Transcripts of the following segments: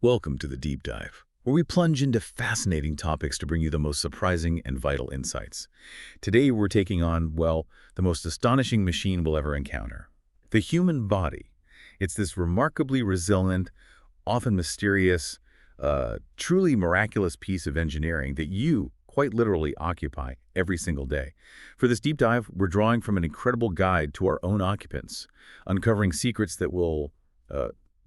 Welcome to the Deep Dive, where we plunge into fascinating topics to bring you the most surprising and vital insights. Today we're taking on, well, the most astonishing machine we'll ever encounter. The human body. It's this remarkably resilient, often mysterious, truly miraculous piece of engineering that you, quite literally, occupy every single day. For this deep dive, we're drawing from an incredible guide to our own occupants, uncovering secrets that will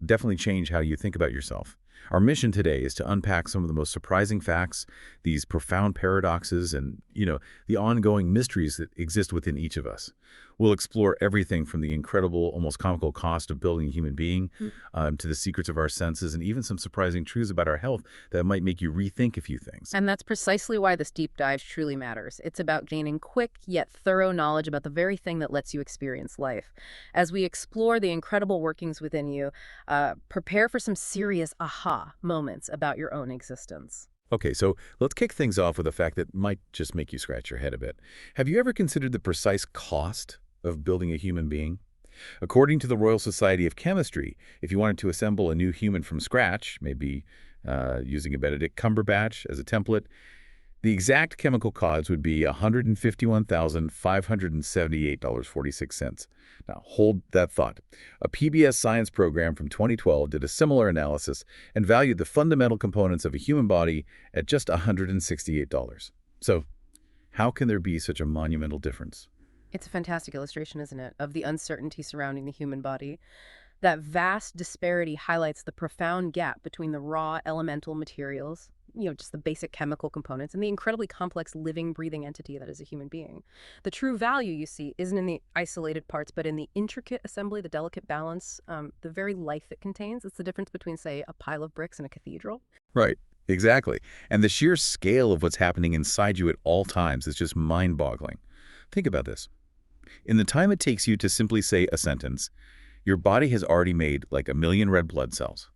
definitely change how you think about yourself. Our mission today is to unpack some of the most surprising facts, these profound paradoxes, and, the ongoing mysteries that exist within each of us. We'll explore everything from the incredible, almost comical cost of building a human being, to the secrets of our senses, and even some surprising truths about our health that might make you rethink a few things. And that's precisely why this deep dive truly matters. It's about gaining quick yet thorough knowledge about the very thing that lets you experience life. As we explore the incredible workings within you, prepare for some serious aha moments about your own existence. Okay, so let's kick things off with a fact that might just make you scratch your head a bit. Have you ever considered the precise cost of building a human being? According to the Royal Society of Chemistry, if you wanted to assemble a new human from scratch, maybe using a Benedict Cumberbatch as a template, the exact chemical cost would be $151,578.46. Now, hold that thought. A PBS science program from 2012 did a similar analysis and valued the fundamental components of a human body at just $168. So, how can there be such a monumental difference? It's a fantastic illustration, isn't it, of the uncertainty surrounding the human body. That vast disparity highlights the profound gap between the raw elemental materials, just the basic chemical components, and the incredibly complex living, breathing entity that is a human being. The true value, you see, isn't in the isolated parts, but in the intricate assembly, the delicate balance, the very life it contains. It's the difference between, say, a pile of bricks and a cathedral. Right, exactly. And the sheer scale of what's happening inside you at all times is just mind-boggling. Think about this. In the time it takes you to simply say a sentence, your body has already made like 1 million red blood cells.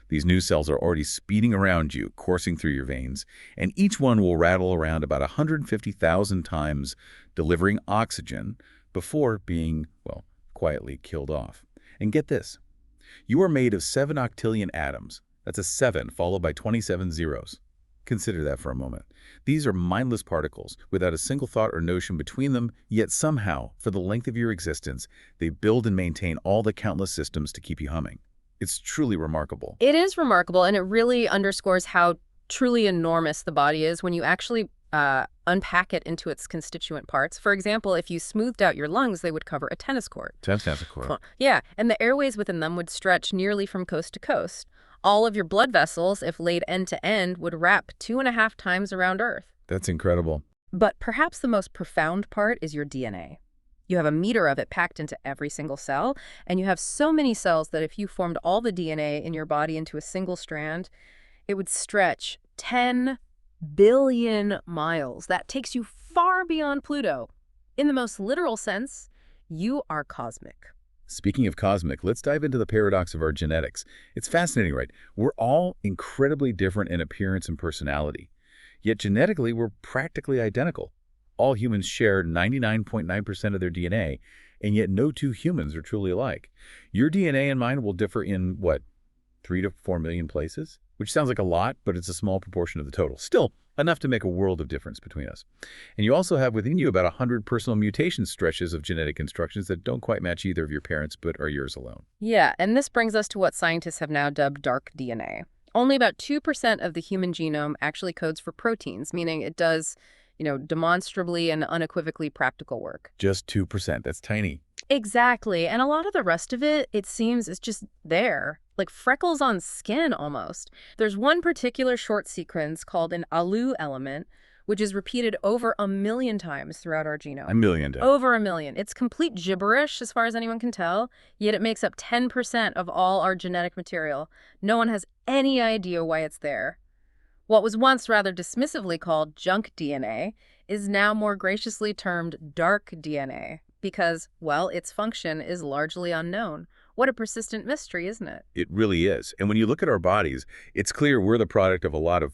These new cells are already speeding around you, coursing through your veins, and each one will rattle around about 150,000 times, delivering oxygen before being, well, quietly killed off. And get this, you are made of 7 octillion atoms. That's a 7 followed by 27 zeros. Consider that for a moment. These are mindless particles without a single thought or notion between them, yet somehow, for the length of your existence, they build and maintain all the countless systems to keep you humming. It's truly remarkable. It is remarkable, and it really underscores how truly enormous the body is when you actually unpack it into its constituent parts. For example, if you smoothed out your lungs, they would cover a tennis court. Tennis court. Yeah, and the airways within them would stretch nearly from coast to coast. All of your blood vessels, if laid end to end, would wrap 2.5 times around Earth. That's incredible. But perhaps the most profound part is your DNA. You have a meter of it packed into every single cell, and you have so many cells that if you formed all the DNA in your body into a single strand, it would stretch 10 billion miles. That takes you far beyond Pluto. In the most literal sense, you are cosmic. Speaking of cosmic, let's dive into the paradox of our genetics. It's fascinating, right? We're all incredibly different in appearance and personality. Yet genetically, we're practically identical. All humans share 99.9% of their DNA, and yet no two humans are truly alike. Your DNA and mine will differ in, 3 to 4 million places? Which sounds like a lot, but it's a small proportion of the total. Still, enough to make a world of difference between us. And you also have within you about 100 personal mutation stretches of genetic instructions that don't quite match either of your parents, but are yours alone. Yeah, and this brings us to what scientists have now dubbed dark DNA. Only about 2% of the human genome actually codes for proteins, meaning it does, demonstrably and unequivocally practical work. Just 2%. That's tiny. Exactly. And a lot of the rest of it, it seems, is just there, like freckles on skin almost. There's one particular short sequence called an ALU element, which is repeated over 1 million times throughout our genome. 1 million times. Over 1 million. It's complete gibberish as far as anyone can tell, yet it makes up 10% of all our genetic material. No one has any idea why it's there. What was once rather dismissively called junk DNA is now more graciously termed dark DNA because, well, its function is largely unknown. What a persistent mystery, isn't it? It really is. And when you look at our bodies, it's clear we're the product of a lot of,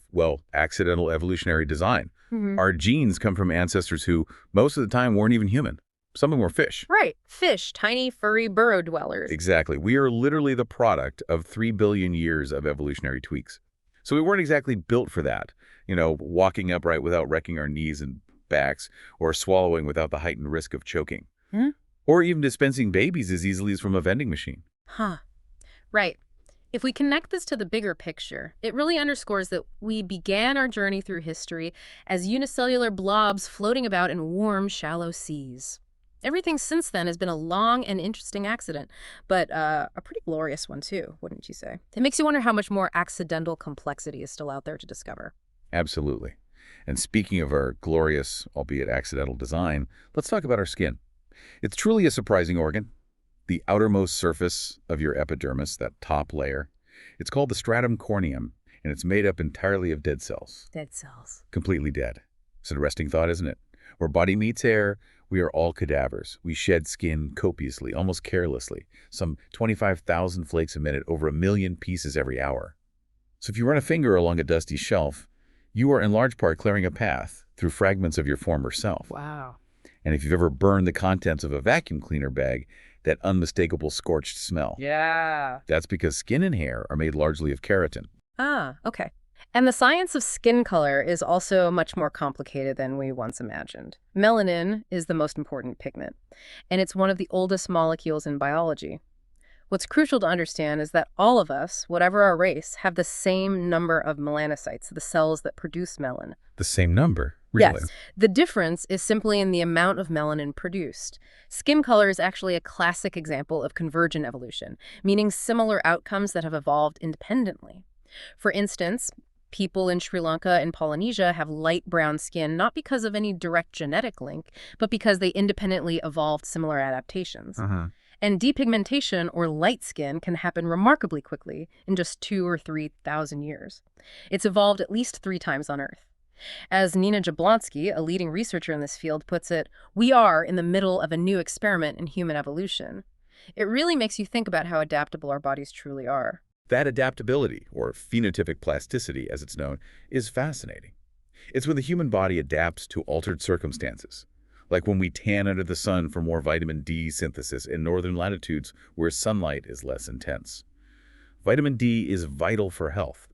accidental evolutionary design. Our genes come from ancestors who, most of the time, weren't even human. Some of them were fish. Right. Fish, tiny, furry burrow dwellers. Exactly. We are literally the product of 3 billion years of evolutionary tweaks. So we weren't exactly built for that, walking upright without wrecking our knees and backs, or swallowing without the heightened risk of choking, Hmm? or even dispensing babies as easily as from a vending machine. Huh. Right. If we connect this to the bigger picture, it really underscores that we began our journey through history as unicellular blobs floating about in warm, shallow seas. Everything since then has been a long and interesting accident, but a pretty glorious one too, wouldn't you say? It makes you wonder how much more accidental complexity is still out there to discover. Absolutely. And speaking of our glorious, albeit accidental design, let's talk about our skin. It's truly a surprising organ. The outermost surface of your epidermis, that top layer, it's called the stratum corneum, and it's made up entirely of dead cells. Dead cells. Completely dead. It's an arresting thought, isn't it? Where body meets air, we are all cadavers. We shed skin copiously, almost carelessly, some 25,000 flakes a minute, over 1 million pieces every hour. So if you run a finger along a dusty shelf, you are in large part clearing a path through fragments of your former self. Wow. And if you've ever burned the contents of a vacuum cleaner bag, that unmistakable scorched smell. Yeah. That's because skin and hair are made largely of keratin. Ah, okay. And the science of skin color is also much more complicated than we once imagined. Melanin is the most important pigment, and it's one of the oldest molecules in biology. What's crucial to understand is that all of us, whatever our race, have the same number of melanocytes, the cells that produce melanin. The same number? Really? Yes. The difference is simply in the amount of melanin produced. Skin color is actually a classic example of convergent evolution, meaning similar outcomes that have evolved independently. For instance, people in Sri Lanka and Polynesia have light brown skin not because of any direct genetic link, but because they independently evolved similar adaptations. And depigmentation, or light skin, can happen remarkably quickly in just 2,000 or 3,000 years. It's evolved at least 3 times on Earth. As Nina Jablonski, a leading researcher in this field, puts it, we are in the middle of a new experiment in human evolution. It really makes you think about how adaptable our bodies truly are. That adaptability, or phenotypic plasticity as it's known, is fascinating. It's when the human body adapts to altered circumstances, like when we tan under the sun for more vitamin D synthesis in northern latitudes where sunlight is less intense. Vitamin D is vital for health.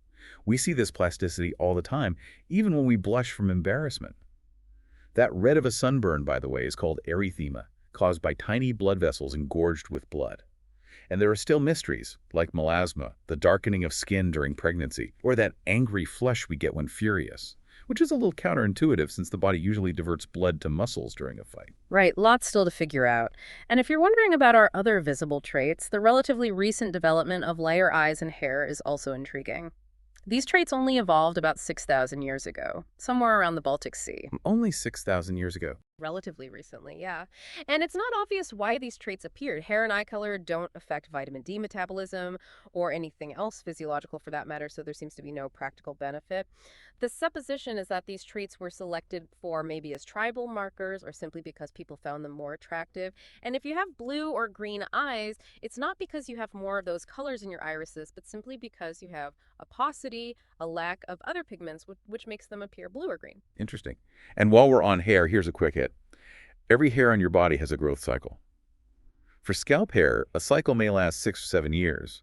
We see this plasticity all the time, even when we blush from embarrassment. That red of a sunburn, by the way, is called erythema, caused by tiny blood vessels engorged with blood. And there are still mysteries, like melasma, the darkening of skin during pregnancy, or that angry flush we get when furious, which is a little counterintuitive since the body usually diverts blood to muscles during a fight. Right, lots still to figure out. And if you're wondering about our other visible traits, the relatively recent development of lighter eyes and hair is also intriguing. These traits only evolved about 6,000 years ago, somewhere around the Baltic Sea. Only 6,000 years ago. Relatively recently, yeah. And it's not obvious why these traits appeared. Hair and eye color don't affect vitamin D metabolism or anything else physiological for that matter, so there seems to be no practical benefit. The supposition is that these traits were selected for maybe as tribal markers or simply because people found them more attractive. And if you have blue or green eyes, it's not because you have more of those colors in your irises, but simply because you have opacity, a lack of other pigments, which makes them appear blue or green. Interesting. And while we're on hair, here's a quick hit. Every hair on your body has a growth cycle. For scalp hair, a cycle may last 6 or 7 years,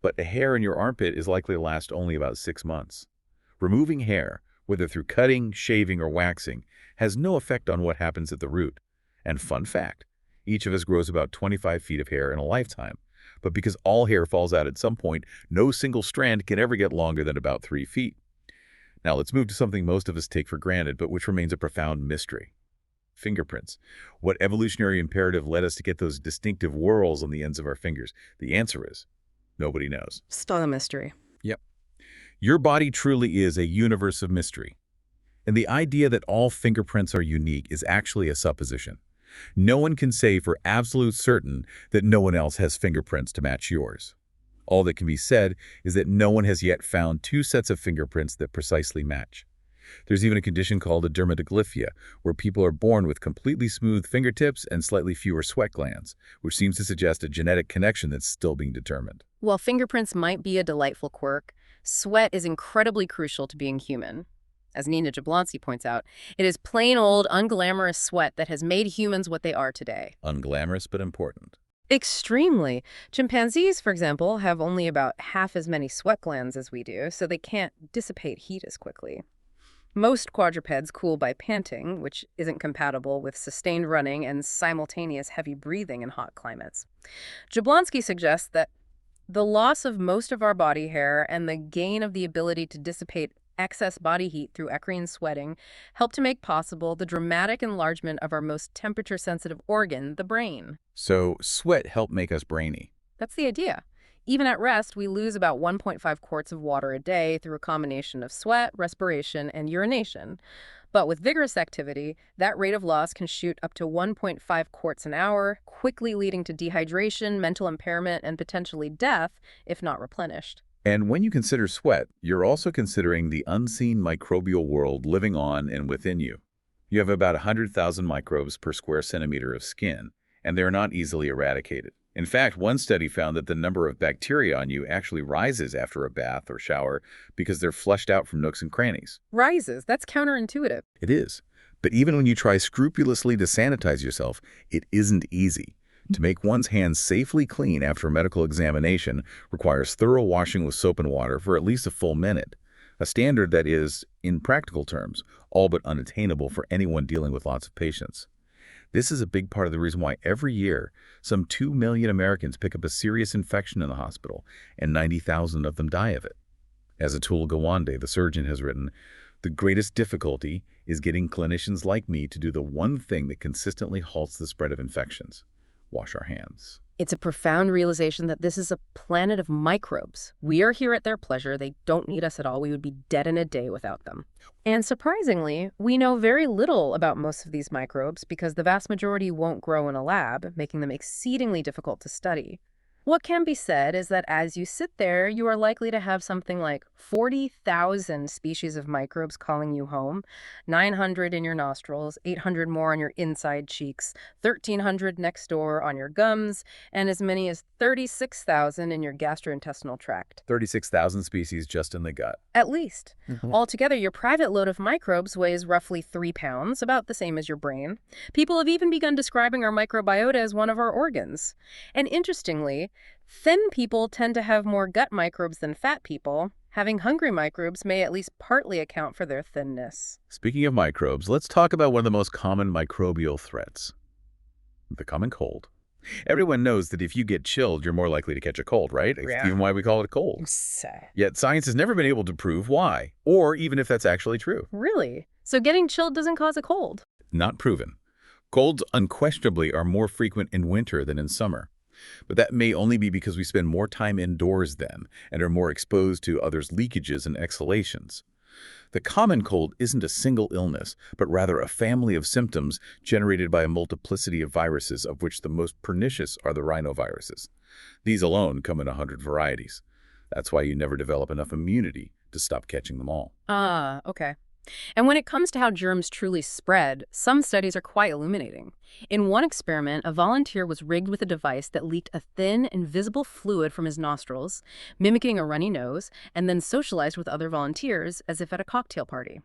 but a hair in your armpit is likely to last only about 6 months. Removing hair, whether through cutting, shaving, or waxing, has no effect on what happens at the root. And fun fact, each of us grows about 25 feet of hair in a lifetime, but because all hair falls out at some point, no single strand can ever get longer than about 3 feet. Now let's move to something most of us take for granted, but which remains a profound mystery. Fingerprints. What evolutionary imperative led us to get those distinctive whorls on the ends of our fingers? The answer is, nobody knows. Still a mystery. Yep. Your body truly is a universe of mystery. And the idea that all fingerprints are unique is actually a supposition. No one can say for absolute certain that no one else has fingerprints to match yours. All that can be said is that no one has yet found 2 sets of fingerprints that precisely match. There's even a condition called a dermatoglyphia, where people are born with completely smooth fingertips and slightly fewer sweat glands, which seems to suggest a genetic connection that's still being determined. While fingerprints might be a delightful quirk, sweat is incredibly crucial to being human. As Nina Jablonski points out, it is plain old, unglamorous sweat that has made humans what they are today. Unglamorous but important. Extremely. Chimpanzees, for example, have only about half as many sweat glands as we do, so they can't dissipate heat as quickly. Most quadrupeds cool by panting, which isn't compatible with sustained running and simultaneous heavy breathing in hot climates. Jablonski suggests that the loss of most of our body hair and the gain of the ability to dissipate excess body heat through eccrine sweating help to make possible the dramatic enlargement of our most temperature-sensitive organ, the brain. So sweat helped make us brainy. That's the idea. Even at rest, we lose about 1.5 quarts of water a day through a combination of sweat, respiration, and urination. But with vigorous activity, that rate of loss can shoot up to 1.5 quarts an hour, quickly leading to dehydration, mental impairment, and potentially death if not replenished. And when you consider sweat, you're also considering the unseen microbial world living on and within you. You have about 100,000 microbes per square centimeter of skin, and they're not easily eradicated. In fact, one study found that the number of bacteria on you actually rises after a bath or shower because they're flushed out from nooks and crannies. Rises? That's counterintuitive. It is. But even when you try scrupulously to sanitize yourself, it isn't easy. To make one's hands safely clean after a medical examination requires thorough washing with soap and water for at least a full minute, a standard that is, in practical terms, all but unattainable for anyone dealing with lots of patients. This is a big part of the reason why every year, some 2 million Americans pick up a serious infection in the hospital, and 90,000 of them die of it. As Atul Gawande, the surgeon, has written, "The greatest difficulty is getting clinicians like me to do the one thing that consistently halts the spread of infections: wash our hands." It's a profound realization that this is a planet of microbes. We are here at their pleasure. They don't need us at all. We would be dead in a day without them. And surprisingly, we know very little about most of these microbes because the vast majority won't grow in a lab, making them exceedingly difficult to study. What can be said is that as you sit there, you are likely to have something like 40,000 species of microbes calling you home, 900 in your nostrils, 800 more on your inside cheeks, 1,300 next door on your gums, and as many as 36,000 in your gastrointestinal tract. 36,000 species just in the gut. At least. Altogether, your private load of microbes weighs roughly 3 pounds, about the same as your brain. People have even begun describing our microbiota as one of our organs. And interestingly, thin people tend to have more gut microbes than fat people. Having hungry microbes may at least partly account for their thinness. Speaking of microbes, let's talk about one of the most common microbial threats: the common cold. Everyone knows that if you get chilled, you're more likely to catch a cold, right? It's Yeah. even why we call it a cold. Yet science has never been able to prove why, or even if that's actually true. Really? So getting chilled doesn't cause a cold? Not proven. Colds unquestionably are more frequent in winter than in summer. But that may only be because we spend more time indoors then and are more exposed to others' leakages and exhalations. The common cold isn't a single illness, but rather a family of symptoms generated by a multiplicity of viruses, of which the most pernicious are the rhinoviruses. These alone come in 100 varieties. That's why you never develop enough immunity to stop catching them all. Ah, okay. And when it comes to how germs truly spread, some studies are quite illuminating. In one experiment, a volunteer was rigged with a device that leaked a thin, invisible fluid from his nostrils, mimicking a runny nose, and then socialized with other volunteers as if at a cocktail party.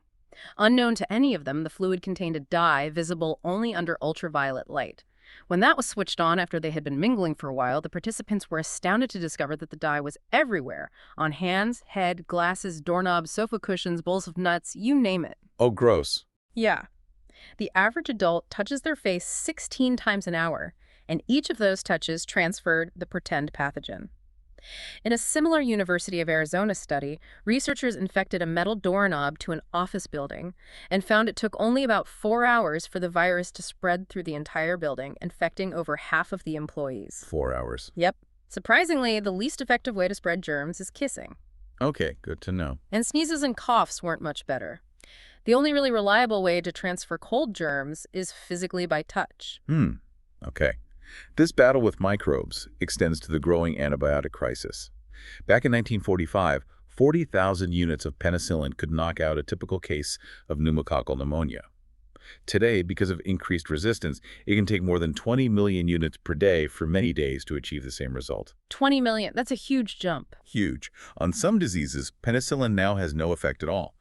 Unknown to any of them, the fluid contained a dye visible only under ultraviolet light. When that was switched on after they had been mingling for a while, the participants were astounded to discover that the dye was everywhere, on hands, head, glasses, doorknobs, sofa cushions, bowls of nuts, you name it. Oh, gross. Yeah. The average adult touches their face 16 times an hour, and each of those touches transferred the pretend pathogen. In a similar University of Arizona study, researchers infected a metal doorknob to an office building and found it took only about 4 hours for the virus to spread through the entire building, infecting over half of the employees. 4 hours. Yep. Surprisingly, the least effective way to spread germs is kissing. Okay, good to know. And sneezes and coughs weren't much better. The only really reliable way to transfer cold germs is physically by touch. Okay. This battle with microbes extends to the growing antibiotic crisis. Back in 1945, 40,000 units of penicillin could knock out a typical case of pneumococcal pneumonia. Today, because of increased resistance, it can take more than 20 million units per day for many days to achieve the same result. 20 million, that's a huge jump. Huge. On some diseases, penicillin now has no effect at all.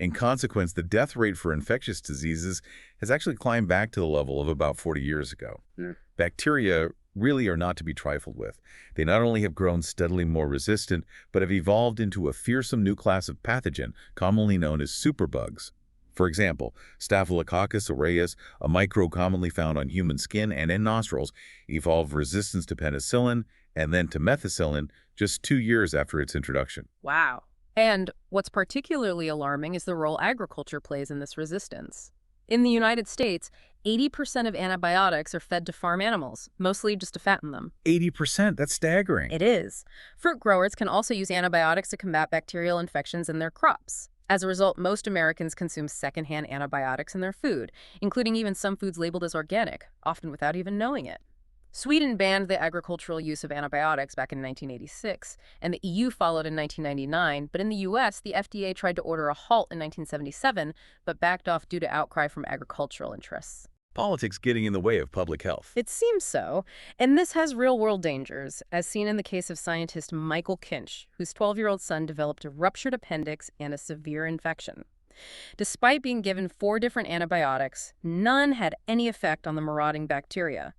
In consequence, the death rate for infectious diseases has actually climbed back to the level of about 40 years ago. Mm. Bacteria really are not to be trifled with. They not only have grown steadily more resistant, but have evolved into a fearsome new class of pathogen, commonly known as superbugs. For example, Staphylococcus aureus, a microbe commonly found on human skin and in nostrils, evolved resistance to penicillin and then to methicillin just 2 years after its introduction. Wow. And what's particularly alarming is the role agriculture plays in this resistance. In the United States, 80% of antibiotics are fed to farm animals, mostly just to fatten them. 80%? That's staggering. It is. Fruit growers can also use antibiotics to combat bacterial infections in their crops. As a result, most Americans consume secondhand antibiotics in their food, including even some foods labeled as organic, often without even knowing it. Sweden banned the agricultural use of antibiotics back in 1986, and the EU followed in 1999, but in the US, the FDA tried to order a halt in 1977, but backed off due to outcry from agricultural interests. Politics getting in the way of public health. It seems so, and this has real-world dangers, as seen in the case of scientist Michael Kinch, whose 12-year-old son developed a ruptured appendix and a severe infection. Despite being given 4 different antibiotics, none had any effect on the marauding bacteria.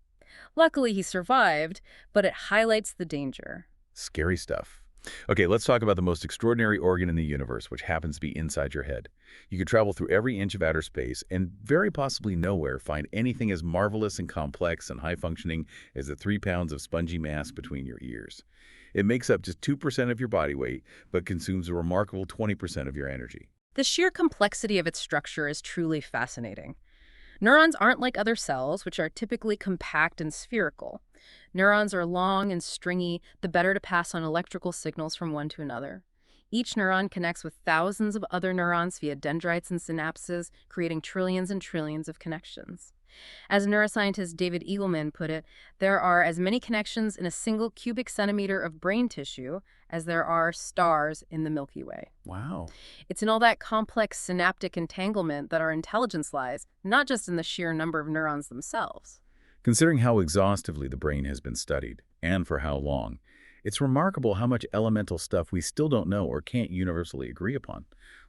Luckily, he survived, but it highlights the danger. Scary stuff. Okay, let's talk about the most extraordinary organ in the universe, which happens to be inside your head. You could travel through every inch of outer space and very possibly nowhere find anything as marvelous and complex and high-functioning as the 3 pounds of spongy mass between your ears. It makes up just 2% of your body weight, but consumes a remarkable 20% of your energy. The sheer complexity of its structure is truly fascinating. Neurons aren't like other cells, which are typically compact and spherical. Neurons are long and stringy, the better to pass on electrical signals from one to another. Each neuron connects with thousands of other neurons via dendrites and synapses, creating trillions and trillions of connections. As neuroscientist David Eagleman put it, there are as many connections in a single cubic centimeter of brain tissue as there are stars in the Milky Way. Wow. It's in all that complex synaptic entanglement that our intelligence lies, not just in the sheer number of neurons themselves. Considering how exhaustively the brain has been studied, and for how long, it's remarkable how much elemental stuff we still don't know or can't universally agree upon.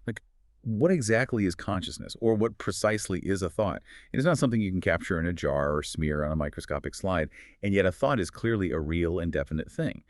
Like, what exactly is consciousness, or what precisely is a thought? It is not something you can capture in a jar or smear on a microscopic slide, and yet a thought is clearly a real and definite thing.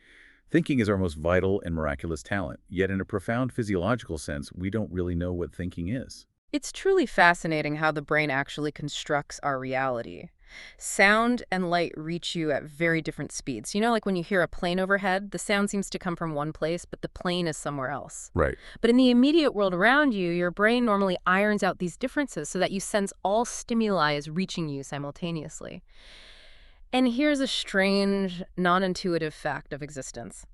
Thinking is our most vital and miraculous talent, yet in a profound physiological sense, we don't really know what thinking is. It's truly fascinating how the brain actually constructs our reality. Sound and light reach you at very different speeds. You know, like when you hear a plane overhead, the sound seems to come from one place, but the plane is somewhere else. Right. But in the immediate world around you, your brain normally irons out these differences so that you sense all stimuli as reaching you simultaneously. And here's a strange, non-intuitive fact of existence.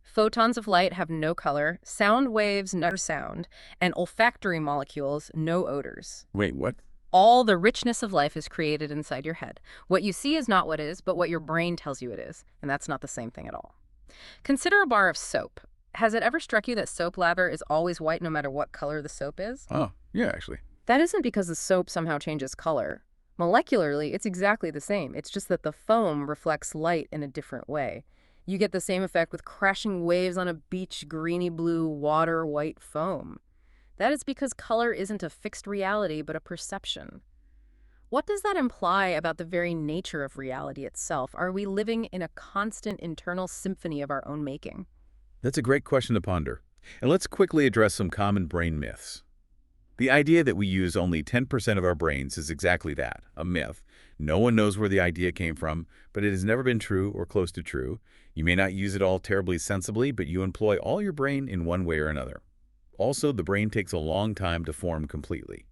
Photons of light have no color, sound waves no sound, and olfactory molecules no odors. Wait, what? All the richness of life is created inside your head. What you see is not what is, but what your brain tells you it is, and that's not the same thing at all. Consider a bar of soap. Has it ever struck you that soap lather is always white no matter what color the soap is? Oh, yeah, actually. That isn't because the soap somehow changes color. Molecularly, it's exactly the same. It's just that the foam reflects light in a different way. You get the same effect with crashing waves on a beach, greeny blue, water white foam. That is because color isn't a fixed reality, but a perception. What does that imply about the very nature of reality itself? Are we living in a constant internal symphony of our own making? That's a great question to ponder. And let's quickly address some common brain myths. The idea that we use only 10% of our brains is exactly that, a myth. No one knows where the idea came from, but it has never been true or close to true. You may not use it all terribly sensibly, but you employ all your brain in one way or another. Also, the brain takes a long time to form completely.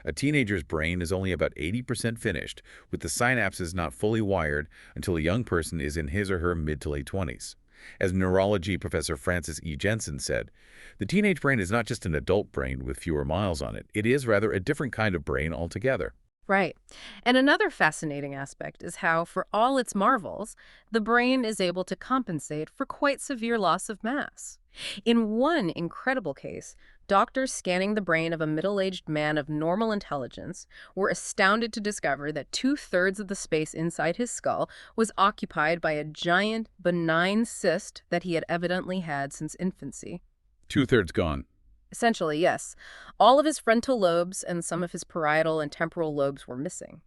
A teenager's brain is only about 80% finished, with the synapses not fully wired until a young person is in his or her mid to late 20s. As neurology professor Francis E. Jensen said, the teenage brain is not just an adult brain with fewer miles on it. It is rather a different kind of brain altogether. Right. And another fascinating aspect is how, for all its marvels, the brain is able to compensate for quite severe loss of mass. In one incredible case, doctors scanning the brain of a middle-aged man of normal intelligence were astounded to discover that 2/3 of the space inside his skull was occupied by a giant, benign cyst that he had evidently had since infancy. 2/3 gone. Essentially, yes. All of his frontal lobes and some of his parietal and temporal lobes were missing.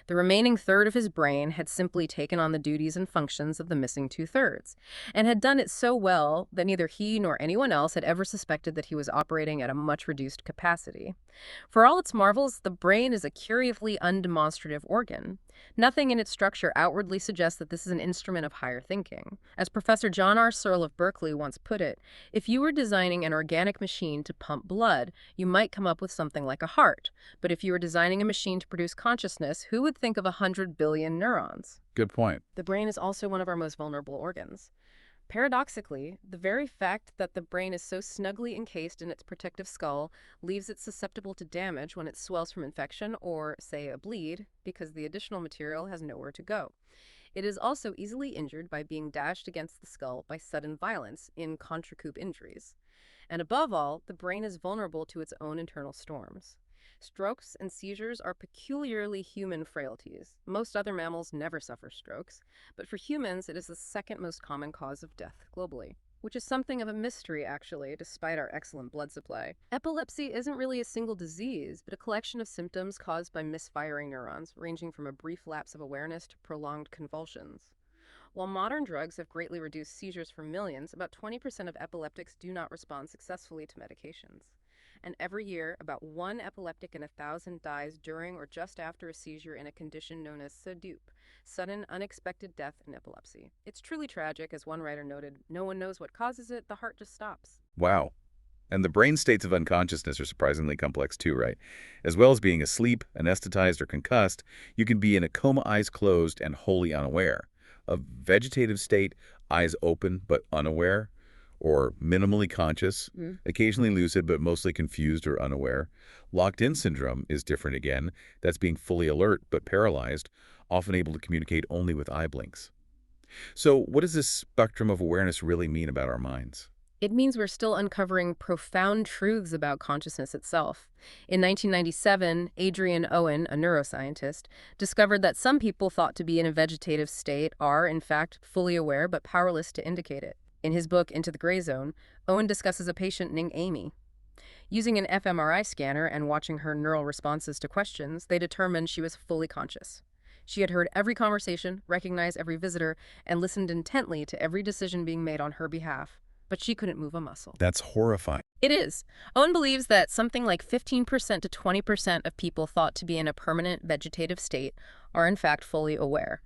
The remaining third of his brain had simply taken on the duties and functions of the missing two-thirds, and had done it so well that neither he nor anyone else had ever suspected that he was operating at a much reduced capacity. For all its marvels, the brain is a curiously undemonstrative organ. Nothing in its structure outwardly suggests that this is an instrument of higher thinking. As Professor John R. Searle of Berkeley once put it, if you were designing an organic machine to pump blood, you might come up with something like a heart. But if you were designing a machine to produce consciousness, who would think of 100 billion neurons? Good point. The brain is also one of our most vulnerable organs. Paradoxically, the very fact that the brain is so snugly encased in its protective skull leaves it susceptible to damage when it swells from infection or, say, a bleed, because the additional material has nowhere to go. It is also easily injured by being dashed against the skull by sudden violence in contrecoup injuries. And above all, the brain is vulnerable to its own internal storms. Strokes and seizures are peculiarly human frailties. Most other mammals never suffer strokes, but for humans it is the second most common cause of death globally, which is something of a mystery, actually, despite our excellent blood supply. Epilepsy isn't really a single disease, but a collection of symptoms caused by misfiring neurons, ranging from a brief lapse of awareness to prolonged convulsions. While modern drugs have greatly reduced seizures for millions, about 20% of epileptics do not respond successfully to medications. And every year, about 1 epileptic in 1,000 dies during or just after a seizure in a condition known as SUDEP, sudden unexpected death in epilepsy. It's truly tragic, as one writer noted, no one knows what causes it, the heart just stops. Wow. And the brain states of unconsciousness are surprisingly complex too, right? As well as being asleep, anesthetized, or concussed, you can be in a coma, eyes closed, and wholly unaware. A vegetative state, eyes open but unaware, or minimally conscious, occasionally lucid but mostly confused or unaware. Locked-in syndrome is different again. That's being fully alert but paralyzed, often able to communicate only with eye blinks. So what does this spectrum of awareness really mean about our minds? It means we're still uncovering profound truths about consciousness itself. In 1997, Adrian Owen, a neuroscientist, discovered that some people thought to be in a vegetative state are, in fact, fully aware but powerless to indicate it. In his book, Into the Gray Zone, Owen discusses a patient named Amy. Using an fMRI scanner and watching her neural responses to questions, they determined she was fully conscious. She had heard every conversation, recognized every visitor, and listened intently to every decision being made on her behalf. But she couldn't move a muscle. That's horrifying. It is. Owen believes that something like 15% to 20% of people thought to be in a permanent vegetative state are in fact fully aware.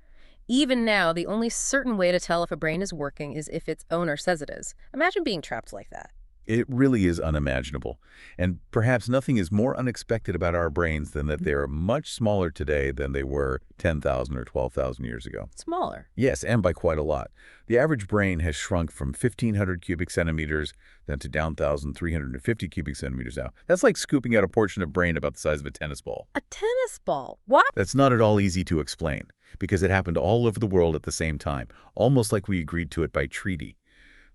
Even now, the only certain way to tell if a brain is working is if its owner says it is. Imagine being trapped like that. It really is unimaginable. And perhaps nothing is more unexpected about our brains than that they're much smaller today than they were 10,000 or 12,000 years ago. Smaller. Yes, and by quite a lot. The average brain has shrunk from 1,500 cubic centimeters down to 1,350 cubic centimeters now. That's like scooping out a portion of brain about the size of a tennis ball. A tennis ball? What? That's not at all easy to explain, because it happened all over the world at the same time, almost like we agreed to it by treaty.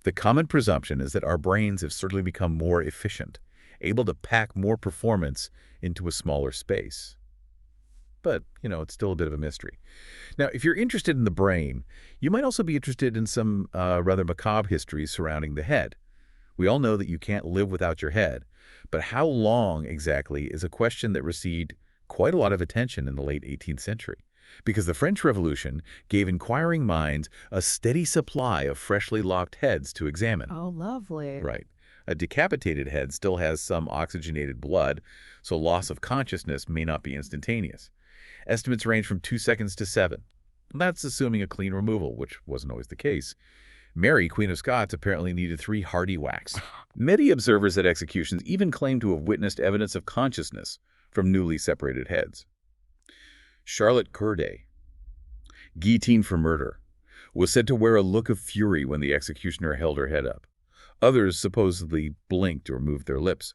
The common presumption is that our brains have certainly become more efficient, able to pack more performance into a smaller space. But, it's still a bit of a mystery. Now, if you're interested in the brain, you might also be interested in some rather macabre histories surrounding the head. We all know that you can't live without your head, but how long exactly is a question that received quite a lot of attention in the late 18th century. Because the French Revolution gave inquiring minds a steady supply of freshly locked heads to examine. Oh, lovely. Right. A decapitated head still has some oxygenated blood, so loss of consciousness may not be instantaneous. Estimates range from 2 seconds to 7. That's assuming a clean removal, which wasn't always the case. Mary, Queen of Scots, apparently needed 3 hearty whacks. Many observers at executions even claim to have witnessed evidence of consciousness from newly separated heads. Charlotte Corday, guillotined for murder, was said to wear a look of fury when the executioner held her head up. Others supposedly blinked or moved their lips.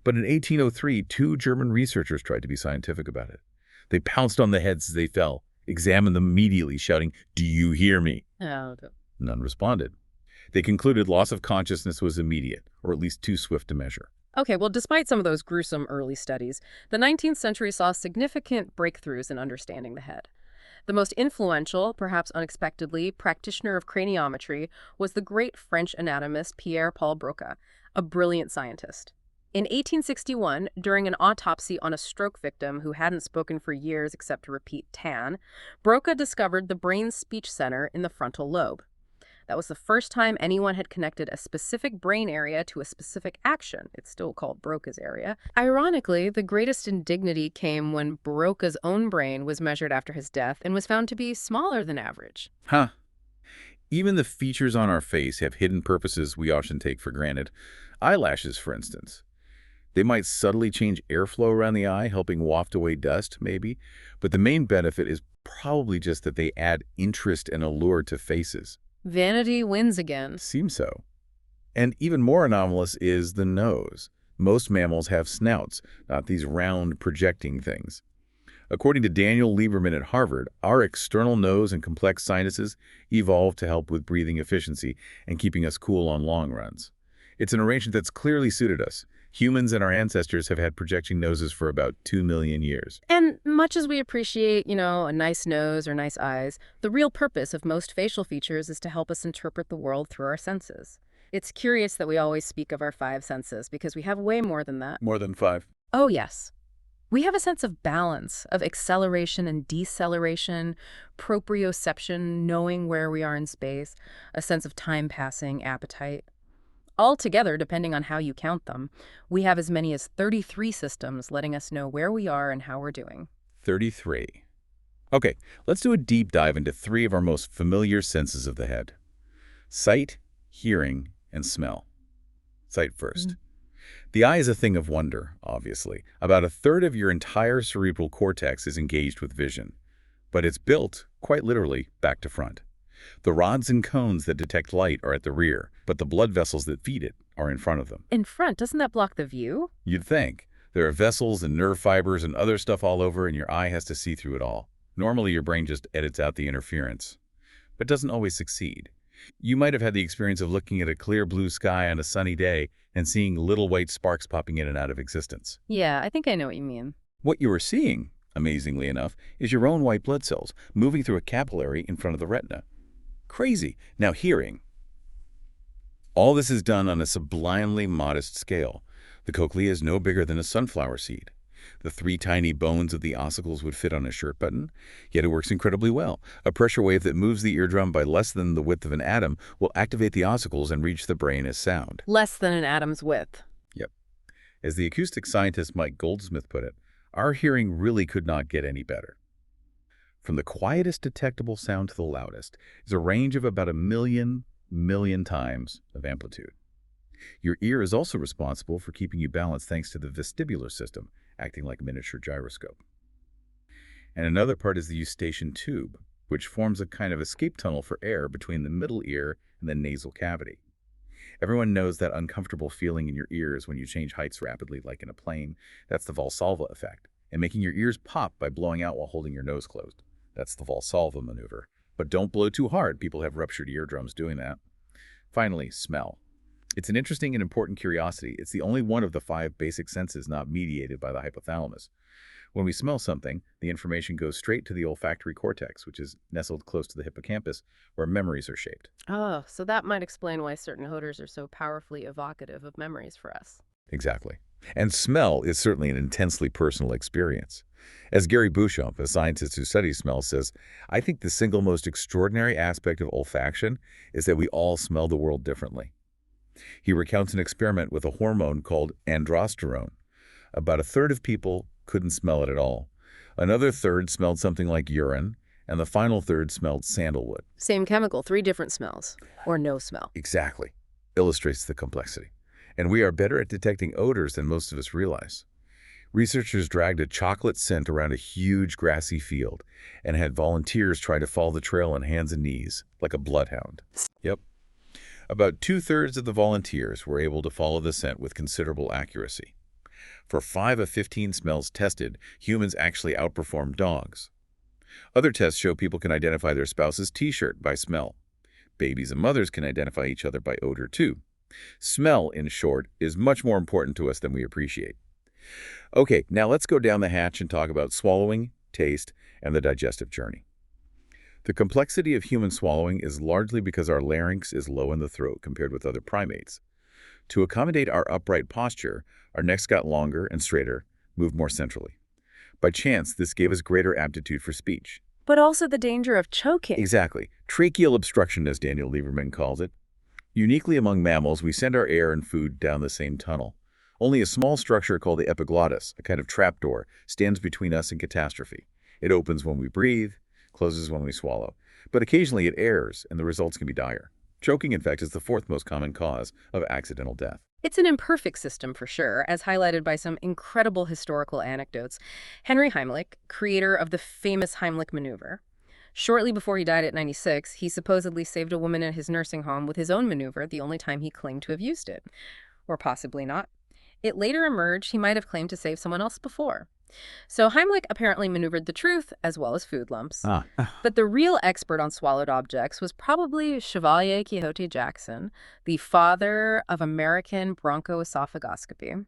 But in 1803, 2 German researchers tried to be scientific about it. They pounced on the heads as they fell, examined them immediately, shouting, "Do you hear me?" Oh. None responded. They concluded loss of consciousness was immediate, or at least too swift to measure. Okay, well, despite some of those gruesome early studies, the 19th century saw significant breakthroughs in understanding the head. The most influential, perhaps unexpectedly, practitioner of craniometry was the great French anatomist Pierre-Paul Broca, a brilliant scientist. In 1861, during an autopsy on a stroke victim who hadn't spoken for years except to repeat tan, Broca discovered the brain's speech center in the frontal lobe. That was the first time anyone had connected a specific brain area to a specific action. It's still called Broca's area. Ironically, the greatest indignity came when Broca's own brain was measured after his death and was found to be smaller than average. Huh. Even the features on our face have hidden purposes we often take for granted. Eyelashes, for instance. They might subtly change airflow around the eye, helping waft away dust, maybe. But the main benefit is probably just that they add interest and allure to faces. Vanity wins again. Seems so. And even more anomalous is the nose. Most mammals have snouts, not these round, projecting things. According to Daniel Lieberman at Harvard, our external nose and complex sinuses evolved to help with breathing efficiency and keeping us cool on long runs. It's an arrangement that's clearly suited us. Humans and our ancestors have had projecting noses for about 2 million years. And much as we appreciate, a nice nose or nice eyes, the real purpose of most facial features is to help us interpret the world through our senses. It's curious that we always speak of our 5 senses because we have way more than that. More than 5. Oh, yes. We have a sense of balance, of acceleration and deceleration, proprioception, knowing where we are in space, a sense of time passing, appetite. Altogether, depending on how you count them, we have as many as 33 systems letting us know where we are and how we're doing. 33. Okay, let's do a deep dive into 3 of our most familiar senses of the head. Sight, hearing, and smell. Sight first. The eye is a thing of wonder, obviously. About a third of your entire cerebral cortex is engaged with vision. But it's built, quite literally, back to front. The rods and cones that detect light are at the rear, but the blood vessels that feed it are in front of them. In front? Doesn't that block the view? You'd think. There are vessels and nerve fibers and other stuff all over, and your eye has to see through it all. Normally, your brain just edits out the interference, but doesn't always succeed. You might have had the experience of looking at a clear blue sky on a sunny day and seeing little white sparks popping in and out of existence. Yeah, I think I know what you mean. What you were seeing, amazingly enough, is your own white blood cells moving through a capillary in front of the retina. Crazy. Now hearing. All this is done on a sublimely modest scale. The cochlea is no bigger than a sunflower seed. The 3 tiny bones of the ossicles would fit on a shirt button, yet it works incredibly well. A pressure wave that moves the eardrum by less than the width of an atom will activate the ossicles and reach the brain as sound. Less than an atom's width. Yep. As the acoustic scientist Mike Goldsmith put it, our hearing really could not get any better. From the quietest detectable sound to the loudest is a range of about a million times of amplitude. Your ear is also responsible for keeping you balanced thanks to the vestibular system, acting like a miniature gyroscope. And another part is the eustachian tube, which forms a kind of escape tunnel for air between the middle ear and the nasal cavity. Everyone knows that uncomfortable feeling in your ears when you change heights rapidly, like in a plane. That's the Valsalva effect, and making your ears pop by blowing out while holding your nose closed. That's the Valsalva maneuver. But don't blow too hard. People have ruptured eardrums doing that. Finally, smell. It's an interesting and important curiosity. It's the only one of the 5 basic senses not mediated by the hypothalamus. When we smell something, the information goes straight to the olfactory cortex, which is nestled close to the hippocampus, where memories are shaped. Oh, so that might explain why certain odors are so powerfully evocative of memories for us. Exactly. And smell is certainly an intensely personal experience. As Gary Beauchamp, a scientist who studies smell, says, I think the single most extraordinary aspect of olfaction is that we all smell the world differently. He recounts an experiment with a hormone called androsterone. About a third of people couldn't smell it at all. Another third smelled something like urine, and the final third smelled sandalwood. Same chemical, 3 different smells, or no smell. Exactly. Illustrates the complexity. And we are better at detecting odors than most of us realize. Researchers dragged a chocolate scent around a huge grassy field and had volunteers try to follow the trail on hands and knees, like a bloodhound. Yep. About 2/3 of the volunteers were able to follow the scent with considerable accuracy. For 5 of 15 smells tested, humans actually outperformed dogs. Other tests show people can identify their spouse's t-shirt by smell. Babies and mothers can identify each other by odor too. Smell, in short, is much more important to us than we appreciate. Okay, now let's go down the hatch and talk about swallowing, taste, and the digestive journey. The complexity of human swallowing is largely because our larynx is low in the throat compared with other primates. To accommodate our upright posture, our necks got longer and straighter, moved more centrally. By chance, this gave us greater aptitude for speech. But also the danger of choking. Exactly. Tracheal obstruction, as Daniel Lieberman calls it. Uniquely among mammals, we send our air and food down the same tunnel. Only a small structure called the epiglottis, a kind of trapdoor, stands between us and catastrophe. It opens when we breathe, closes when we swallow. But occasionally it errs, and the results can be dire. Choking, in fact, is the fourth most common cause of accidental death. It's an imperfect system for sure, as highlighted by some incredible historical anecdotes. Henry Heimlich, creator of the famous Heimlich maneuver. Shortly before he died at 96, he supposedly saved a woman in his nursing home with his own maneuver, the only time he claimed to have used it. Or possibly not. It later emerged he might have claimed to save someone else before. So Heimlich apparently maneuvered the truth as well as food lumps. But the real expert on swallowed objects was probably Chevalier Quixote Jackson, the father of American bronchoesophagoscopy.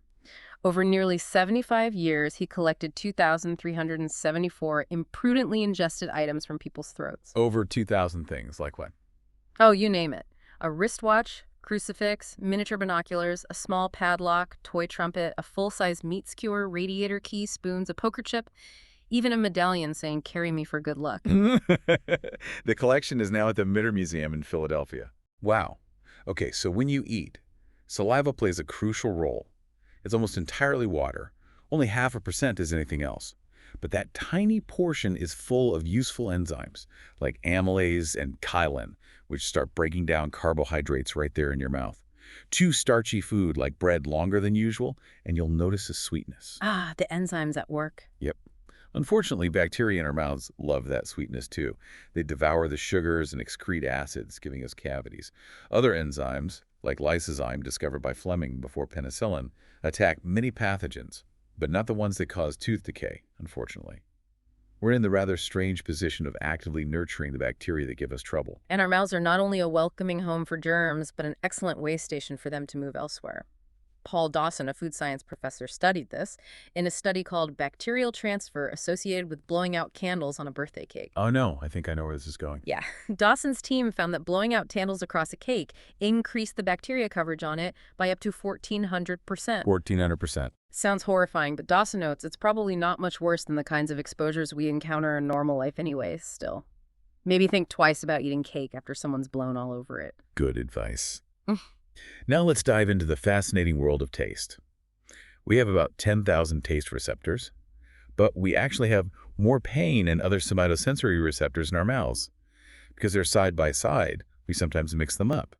Over nearly 75 years, he collected 2,374 imprudently ingested items from people's throats. Over 2,000 things, like what? Oh, you name it. A wristwatch, crucifix, miniature binoculars, a small padlock, toy trumpet, a full-size meat skewer, radiator key, spoons, a poker chip, even a medallion saying, "Carry me for good luck." The collection is now at the Mitter Museum in Philadelphia. Wow. Okay, so when you eat, saliva plays a crucial role. It's almost entirely water. Only 0.5% is anything else. But that tiny portion is full of useful enzymes, like amylase and chyalin, which start breaking down carbohydrates right there in your mouth. Chew starchy food like bread longer than usual, and you'll notice a sweetness. Ah, the enzymes at work. Yep. Unfortunately, bacteria in our mouths love that sweetness too. They devour the sugars and excrete acids, giving us cavities. Other enzymes, like lysozyme discovered by Fleming before penicillin, attack many pathogens, but not the ones that cause tooth decay, unfortunately. We're in the rather strange position of actively nurturing the bacteria that give us trouble. And our mouths are not only a welcoming home for germs, but an excellent way station for them to move elsewhere. Paul Dawson, a food science professor, studied this in a study called Bacterial Transfer Associated with Blowing Out Candles on a Birthday Cake. Oh no, I think I know where this is going. Yeah. Dawson's team found that blowing out candles across a cake increased the bacteria coverage on it by up to 1,400%. 1,400%. Sounds horrifying, but Dawson notes it's probably not much worse than the kinds of exposures we encounter in normal life anyways, still. Maybe think twice about eating cake after someone's blown all over it. Good advice. Now let's dive into the fascinating world of taste. We have about 10,000 taste receptors, but we actually have more pain and other somatosensory receptors in our mouths. Because they're side by side, we sometimes mix them up.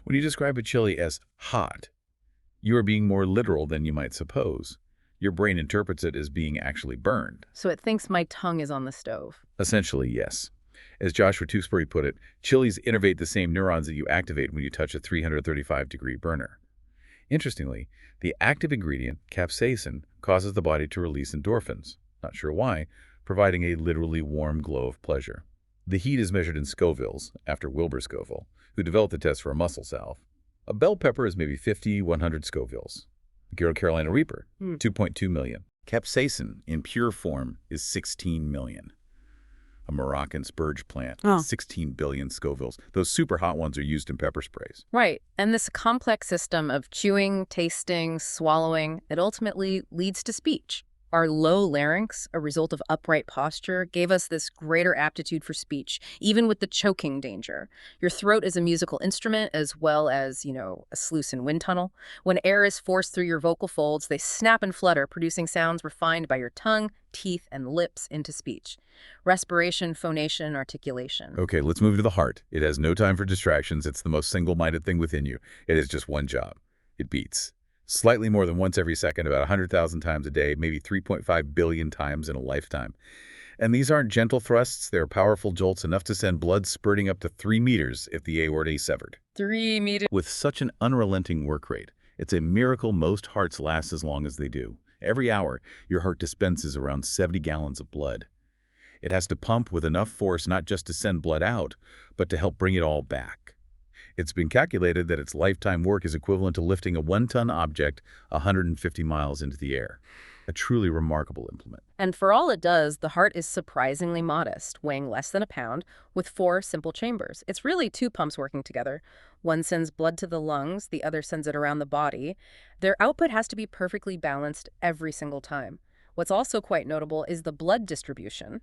When you describe a chili as hot, you are being more literal than you might suppose. Your brain interprets it as being actually burned. So it thinks my tongue is on the stove. Essentially, yes. As Joshua Tewksbury put it, chilies innervate the same neurons that you activate when you touch a 335-degree burner. Interestingly, the active ingredient, capsaicin, causes the body to release endorphins, not sure why, providing a literally warm glow of pleasure. The heat is measured in Scovilles, after Wilbur Scoville, who developed the test for a muscle salve. A bell pepper is maybe 50, 100 Scovilles. The Carolina Reaper, 2.2 million. Capsaicin, in pure form, is 16 million. A Moroccan spurge plant, 16 billion Scovilles. Those super hot ones are used in pepper sprays. Right. And this complex system of chewing, tasting, swallowing, it ultimately leads to speech. Our low larynx, a result of upright posture, gave us this greater aptitude for speech, even with the choking danger. Your throat is a musical instrument as well as, a sluice and wind tunnel. When air is forced through your vocal folds, they snap and flutter, producing sounds refined by your tongue, teeth, and lips into speech. Respiration, phonation, articulation. Okay, let's move to the heart. It has no time for distractions. It's the most single-minded thing within you. It has just one job. It beats. Slightly more than once every second, about 100,000 times a day, maybe 3.5 billion times in a lifetime. And these aren't gentle thrusts. They're powerful jolts enough to send blood spurting up to 3 meters if the aorta is severed. 3 meters? With such an unrelenting work rate, it's a miracle most hearts last as long as they do. Every hour, your heart dispenses around 70 gallons of blood. It has to pump with enough force not just to send blood out, but to help bring it all back. It's been calculated that its lifetime work is equivalent to lifting a 1-ton object 150 miles into the air. A truly remarkable implement. And for all it does, the heart is surprisingly modest, weighing less than a pound, with 4 simple chambers. It's really 2 pumps working together. One sends blood to the lungs, the other sends it around the body. Their output has to be perfectly balanced every single time. What's also quite notable is the blood distribution.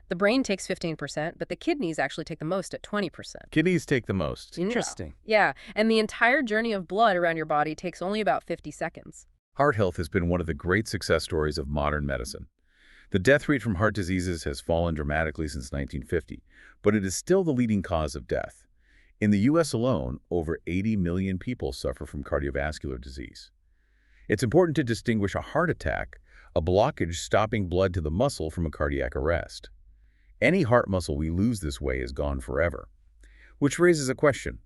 The brain takes 15%, but the kidneys actually take the most at 20%. Kidneys take the most. Interesting. Yeah, and the entire journey of blood around your body takes only about 50 seconds. Heart health has been one of the great success stories of modern medicine. The death rate from heart diseases has fallen dramatically since 1950, but it is still the leading cause of death. In the U.S. alone, over 80 million people suffer from cardiovascular disease. It's important to distinguish a heart attack, a blockage stopping blood to the muscle, from a cardiac arrest. Any heart muscle we lose this way is gone forever. Which raises a question.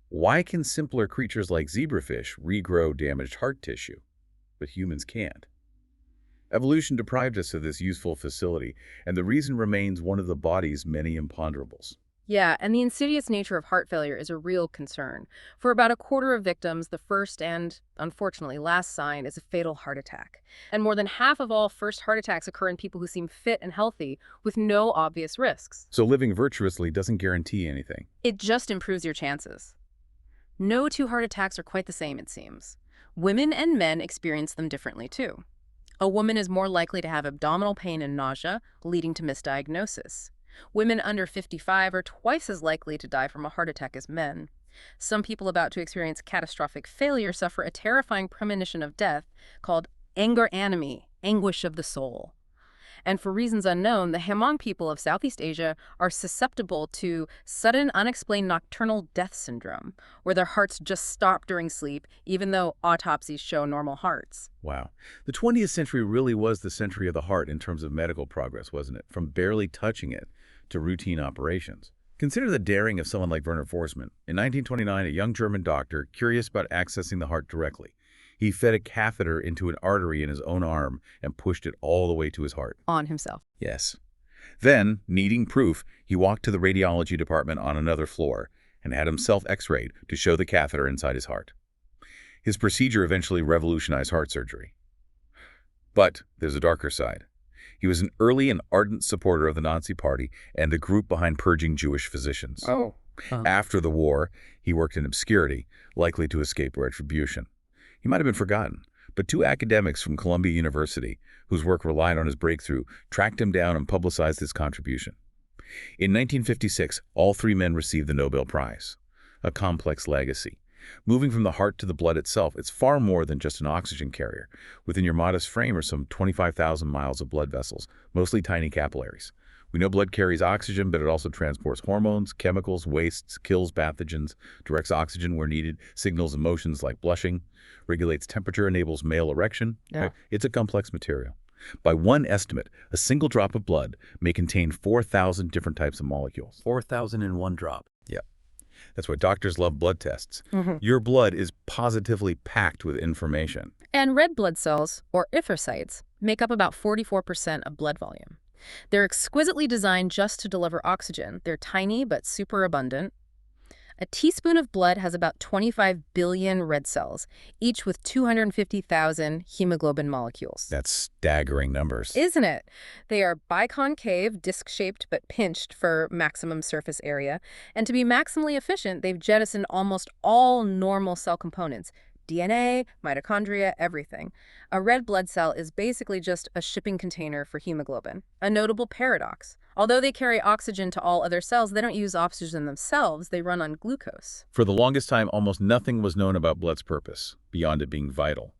Why can simpler creatures like zebrafish regrow damaged heart tissue, but humans can't? Evolution deprived us of this useful facility, and the reason remains one of the body's many imponderables. Yeah, and the insidious nature of heart failure is a real concern. For about a quarter of victims, the first and, unfortunately, last sign is a fatal heart attack. And more than half of all first heart attacks occur in people who seem fit and healthy, with no obvious risks. So living virtuously doesn't guarantee anything. It just improves your chances. No 2 heart attacks are quite the same, it seems. Women and men experience them differently, too. A woman is more likely to have abdominal pain and nausea, leading to misdiagnosis. Women under 55 are twice as likely to die from a heart attack as men. Some people about to experience catastrophic failure suffer a terrifying premonition of death called anger anemi, anguish of the soul. And for reasons unknown, the Hmong people of Southeast Asia are susceptible to sudden unexplained nocturnal death syndrome, where their hearts just stop during sleep, even though autopsies show normal hearts. Wow. The 20th century really was the century of the heart in terms of medical progress, wasn't it? From barely touching it to routine operations. Consider the daring of someone like Werner Forsman. In 1929, a young German doctor, curious about accessing the heart directly, he fed a catheter into an artery in his own arm and pushed it all the way to his heart. On himself. Yes. Then, needing proof, he walked to the radiology department on another floor and had himself x-rayed to show the catheter inside his heart. His procedure eventually revolutionized heart surgery. But there's a darker side. He was an early and ardent supporter of the Nazi Party and the group behind purging Jewish physicians. After the war, he worked in obscurity, likely to escape retribution. He might have been forgotten, but 2 academics from Columbia University, whose work relied on his breakthrough, tracked him down and publicized his contribution. In 1956, all 3 men received the Nobel Prize. A complex legacy. Moving from the heart to the blood itself, it's far more than just an oxygen carrier. Within your modest frame are some 25,000 miles of blood vessels, mostly tiny capillaries. We know blood carries oxygen, but it also transports hormones, chemicals, wastes, kills pathogens, directs oxygen where needed, signals emotions like blushing, regulates temperature, enables male erection. Yeah. It's a complex material. By one estimate, a single drop of blood may contain 4,000 different types of molecules. 4,000 in one drop. Yeah. That's why doctors love blood tests. Mm-hmm. Your blood is positively packed with information. And red blood cells, or erythrocytes, make up about 44% of blood volume. They're exquisitely designed just to deliver oxygen. They're tiny but super abundant. A teaspoon of blood has about 25 billion red cells, each with 250,000 hemoglobin molecules. That's staggering numbers. Isn't it? They are biconcave, disc-shaped, but pinched for maximum surface area. And to be maximally efficient, they've jettisoned almost all normal cell components. DNA, mitochondria, everything. A red blood cell is basically just a shipping container for hemoglobin. A notable paradox. Although they carry oxygen to all other cells, they don't use oxygen themselves. They run on glucose. For the longest time, almost nothing was known about blood's purpose, beyond it being vital.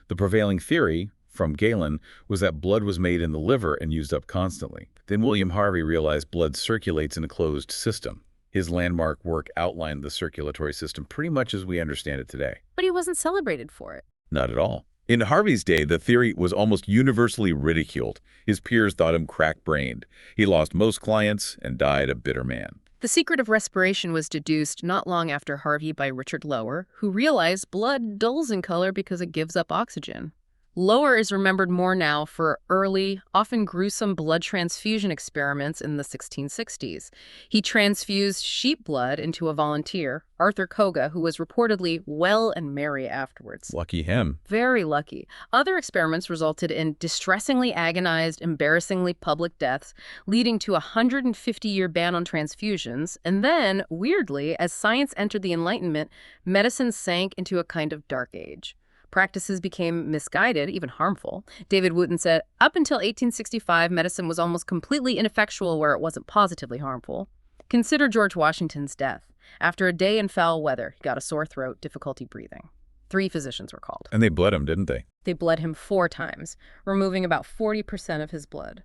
The prevailing theory, from Galen, was that blood was made in the liver and used up constantly. Then William Harvey realized blood circulates in a closed system. His landmark work outlined the circulatory system pretty much as we understand it today. But he wasn't celebrated for it. Not at all. In Harvey's day, the theory was almost universally ridiculed. His peers thought him crack-brained. He lost most clients and died a bitter man. The secret of respiration was deduced not long after Harvey by Richard Lower, who realized blood dulls in color because it gives up oxygen. Lower is remembered more now for early, often gruesome blood transfusion experiments in the 1660s. He transfused sheep blood into a volunteer, Arthur Koga, who was reportedly well and merry afterwards. Lucky him. Very lucky. Other experiments resulted in distressingly agonized, embarrassingly public deaths, leading to a 150-year ban on transfusions. And then, weirdly, as science entered the Enlightenment, medicine sank into a kind of dark age. Practices became misguided, even harmful. David Wooten said, up until 1865, medicine was almost completely ineffectual where it wasn't positively harmful. Consider George Washington's death. After a day in foul weather, he got a sore throat, difficulty breathing. 3 physicians were called. And they bled him, didn't they? They bled him 4 times, removing about 40% of his blood.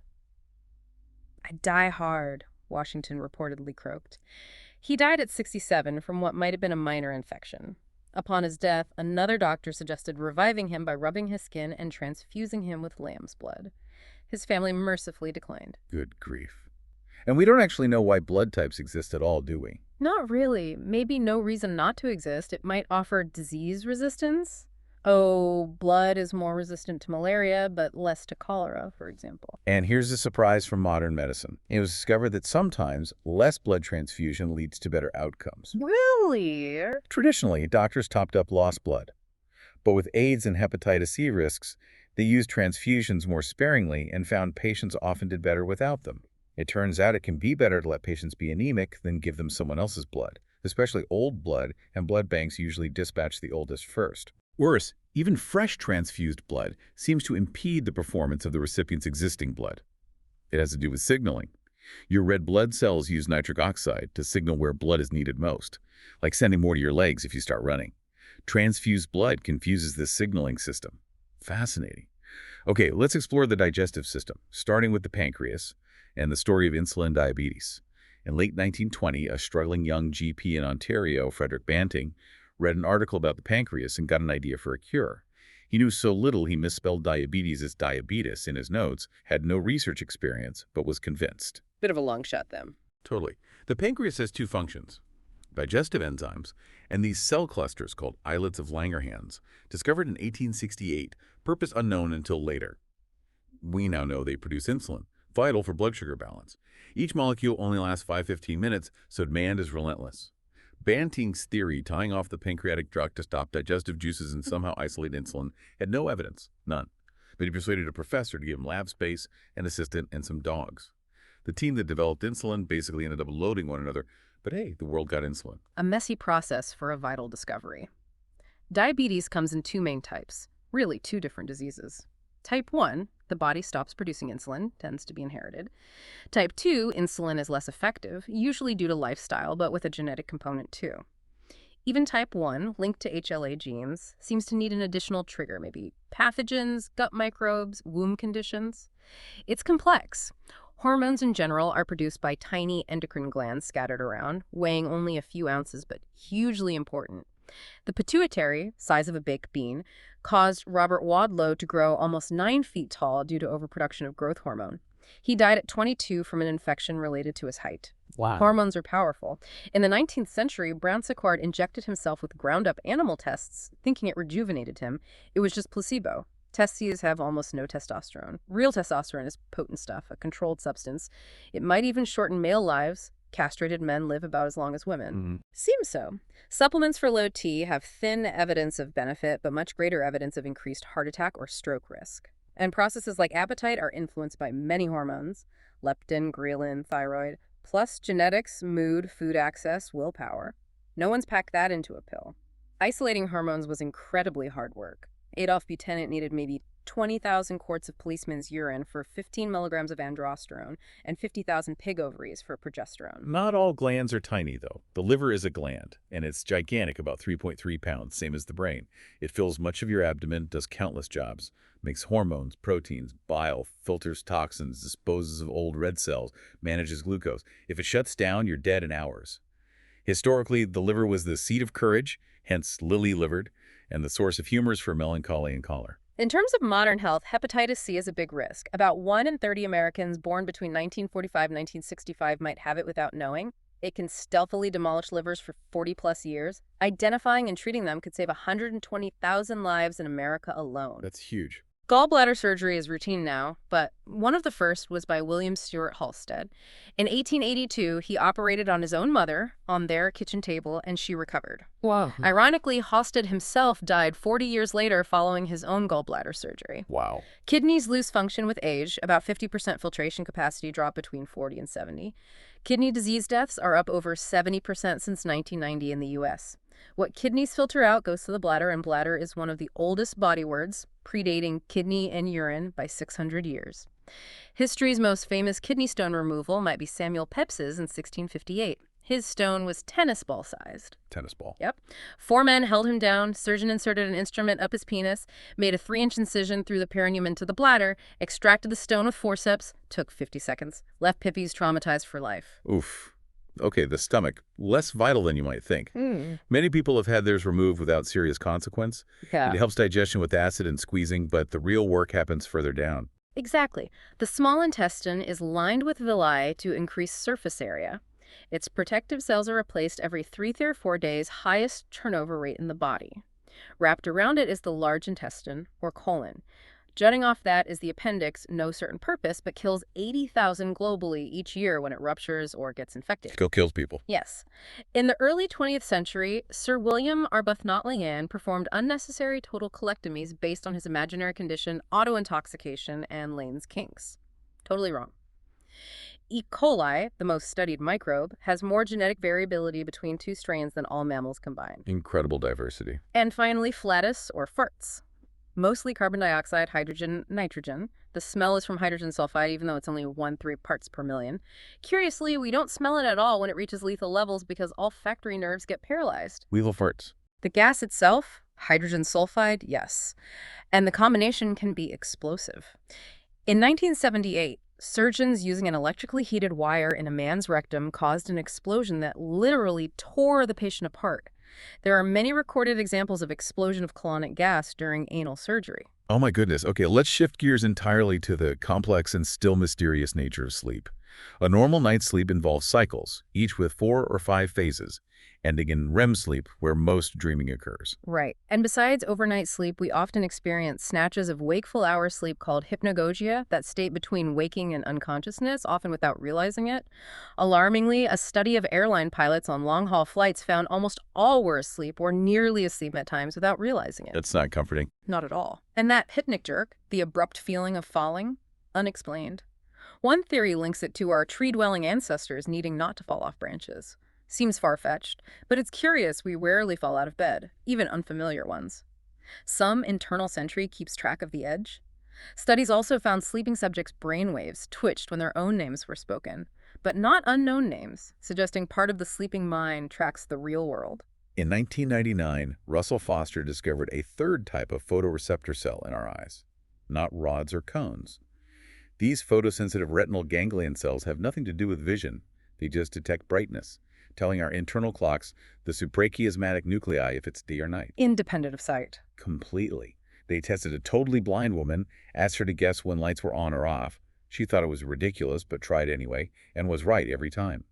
"I die hard," Washington reportedly croaked. He died at 67 from what might have been a minor infection. Upon his death, another doctor suggested reviving him by rubbing his skin and transfusing him with lamb's blood. His family mercifully declined. Good grief. And we don't actually know why blood types exist at all, do we? Not really. Maybe no reason not to exist. It might offer disease resistance. Oh, blood is more resistant to malaria, but less to cholera, for example. And here's a surprise from modern medicine. It was discovered that sometimes less blood transfusion leads to better outcomes. Really? Traditionally, doctors topped up lost blood. But with AIDS and hepatitis C risks, they used transfusions more sparingly and found patients often did better without them. It turns out it can be better to let patients be anemic than give them someone else's blood, especially old blood, and blood banks usually dispatch the oldest first. Worse, even fresh transfused blood seems to impede the performance of the recipient's existing blood. It has to do with signaling. Your red blood cells use nitric oxide to signal where blood is needed most, like sending more to your legs if you start running. Transfused blood confuses this signaling system. Fascinating. Okay, let's explore the digestive system, starting with the pancreas and the story of insulin diabetes. In late 1920, a struggling young GP in Ontario, Frederick Banting, read an article about the pancreas and got an idea for a cure. He knew so little he misspelled diabetes as diabetes in his notes, had no research experience, but was convinced. Bit of a long shot, then. Totally. The pancreas has 2 functions: digestive enzymes and these cell clusters called islets of Langerhans, discovered in 1868, purpose unknown until later. We now know they produce insulin, vital for blood sugar balance. Each molecule only lasts 5–15 minutes, so demand is relentless. Banting's theory, tying off the pancreatic duct to stop digestive juices and somehow isolate insulin, had no evidence, none. But he persuaded a professor to give him lab space, an assistant, and some dogs. The team that developed insulin basically ended up loading one another, but hey, the world got insulin. A messy process for a vital discovery. Diabetes comes in 2 main types, really 2 different diseases. Type 1, the body stops producing insulin, tends to be inherited. Type 2, insulin is less effective, usually due to lifestyle, but with a genetic component too. Even type 1, linked to HLA genes, seems to need an additional trigger, maybe pathogens, gut microbes, womb conditions. It's complex. Hormones in general are produced by tiny endocrine glands scattered around, weighing only a few ounces, but hugely important. The pituitary, size of a baked bean, caused Robert Wadlow to grow almost 9 feet tall due to overproduction of growth hormone. He died at 22 from an infection related to his height. Wow. Hormones are powerful. In the 19th century, Brown Sequard injected himself with ground-up animal tests, thinking it rejuvenated him. It was just placebo. Testes have almost no testosterone. Real testosterone is potent stuff, a controlled substance. It might even shorten male lives. Castrated men live about as long as women. Seems so. Supplements for low T have thin evidence of benefit, but much greater evidence of increased heart attack or stroke risk. And processes like appetite are influenced by many hormones: leptin, ghrelin, thyroid, plus genetics, mood, food access, willpower. No one's packed that into a pill. Isolating hormones was incredibly hard work. Adolf Buchanan needed maybe 20,000 quarts of policeman's urine for 15 milligrams of androsterone and 50,000 pig ovaries for progesterone. Not all glands are tiny, though. The liver is a gland, and it's gigantic, about 3.3 pounds, same as the brain. It fills much of your abdomen, does countless jobs, makes hormones, proteins, bile, filters toxins, disposes of old red cells, manages glucose. If it shuts down, you're dead in hours. Historically, the liver was the seat of courage, hence lily-livered, and the source of humors for melancholy and choler. In terms of modern health, hepatitis C is a big risk. About 1 in 30 Americans born between 1945 and 1965 might have it without knowing. It can stealthily demolish livers for 40-plus years. Identifying and treating them could save 120,000 lives in America alone. That's huge. Gallbladder surgery is routine now, but one of the first was by William Stewart Halsted. In 1882, he operated on his own mother on their kitchen table, and she recovered. Wow. Ironically, Halsted himself died 40 years later following his own gallbladder surgery. Wow. Kidneys lose function with age, about 50% filtration capacity drop between 40 and 70. Kidney disease deaths are up over 70% since 1990 in the U.S. What kidneys filter out goes to the bladder, and bladder is one of the oldest body words, predating kidney and urine by 600 years. History's most famous kidney stone removal might be Samuel Pepys's in 1658. His stone was tennis ball sized. Tennis ball. Yep. 4 men held him down. Surgeon inserted an instrument up his penis, made a 3-inch incision through the perineum into the bladder, extracted the stone with forceps, took 50 seconds, left Pippies traumatized for life. Oof. Okay, the stomach, less vital than you might think. Hmm. Many people have had theirs removed without serious consequence. Yeah. It helps digestion with acid and squeezing, but the real work happens further down. Exactly. The small intestine is lined with villi to increase surface area. Its protective cells are replaced every 3 to 4 days, highest turnover rate in the body. Wrapped around it is the large intestine, or colon. Jutting off that is the appendix, no certain purpose, but kills 80,000 globally each year when it ruptures or gets infected. Still kills people. Yes. In the early 20th century, Sir William Arbuthnot Leanne performed unnecessary total colectomies based on his imaginary condition, autointoxication, and Lane's kinks. Totally wrong. E. coli, the most studied microbe, has more genetic variability between 2 strains than all mammals combined. Incredible diversity. And finally, flatus, or farts. Mostly carbon dioxide, hydrogen, nitrogen. The smell is from hydrogen sulfide, even though it's only 1/3 parts per million. Curiously, we don't smell it at all when it reaches lethal levels because olfactory nerves get paralyzed. Lethal farts. The gas itself, hydrogen sulfide, yes. And the combination can be explosive. In 1978, surgeons using an electrically heated wire in a man's rectum caused an explosion that literally tore the patient apart. There are many recorded examples of explosion of colonic gas during anal surgery. Oh my goodness. Okay, let's shift gears entirely to the complex and still mysterious nature of sleep. A normal night's sleep involves cycles, each with 4 or 5 phases, ending in REM sleep, where most dreaming occurs. Right. And besides overnight sleep, we often experience snatches of wakeful hour sleep called hypnagogia, that state between waking and unconsciousness, often without realizing it. Alarmingly, a study of airline pilots on long-haul flights found almost all were asleep or nearly asleep at times without realizing it. That's not comforting. Not at all. And that hypnic jerk, the abrupt feeling of falling, unexplained. One theory links it to our tree-dwelling ancestors needing not to fall off branches. Seems far-fetched, but it's curious we rarely fall out of bed, even unfamiliar ones. Some internal sentry keeps track of the edge. Studies also found sleeping subjects' brainwaves twitched when their own names were spoken, but not unknown names, suggesting part of the sleeping mind tracks the real world. In 1999, Russell Foster discovered a third type of photoreceptor cell in our eyes, not rods or cones. These photosensitive retinal ganglion cells have nothing to do with vision. They just detect brightness, telling our internal clocks, the suprachiasmatic nuclei, if it's day or night. Independent of sight. Completely. They tested a totally blind woman, asked her to guess when lights were on or off. She thought it was ridiculous, but tried anyway, and was right every time.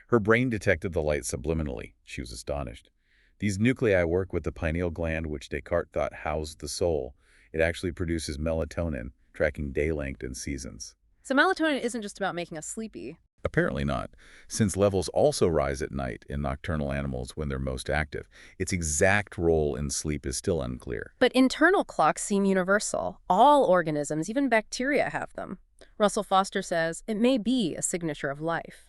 Her brain detected the light subliminally. She was astonished. These nuclei work with the pineal gland, which Descartes thought housed the soul. It actually produces melatonin, tracking day length and seasons. So melatonin isn't just about making us sleepy. Apparently not, since levels also rise at night in nocturnal animals when they're most active. Its exact role in sleep is still unclear. But internal clocks seem universal. All organisms, even bacteria, have them. Russell Foster says it may be a signature of life.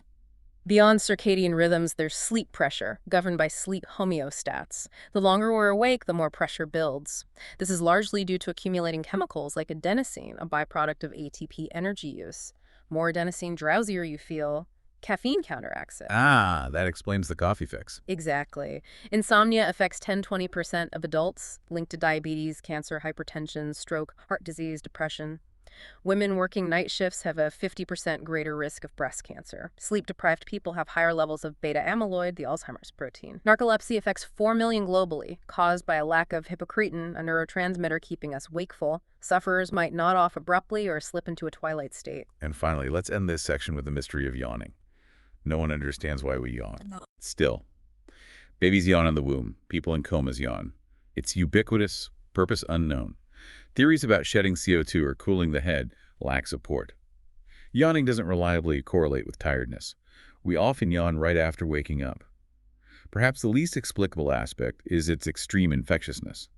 Beyond circadian rhythms, there's sleep pressure, governed by sleep homeostats. The longer we're awake, the more pressure builds. This is largely due to accumulating chemicals like adenosine, a byproduct of ATP energy use. More adenosine, drowsier you feel. Caffeine counteracts it. Ah, that explains the coffee fix. Exactly. Insomnia affects 10–20% of adults, linked to diabetes, cancer, hypertension, stroke, heart disease, depression. Women working night shifts have a 50% greater risk of breast cancer. Sleep-deprived people have higher levels of beta-amyloid, the Alzheimer's protein. Narcolepsy affects 4 million globally, caused by a lack of hypocretin, a neurotransmitter keeping us wakeful. Sufferers might nod off abruptly or slip into a twilight state. And finally, let's end this section with the mystery of yawning. No one understands why we yawn. Still, babies yawn in the womb. People in comas yawn. It's ubiquitous, purpose unknown. Theories about shedding CO2 or cooling the head lack support. Yawning doesn't reliably correlate with tiredness. We often yawn right after waking up. Perhaps the least explicable aspect is its extreme infectiousness.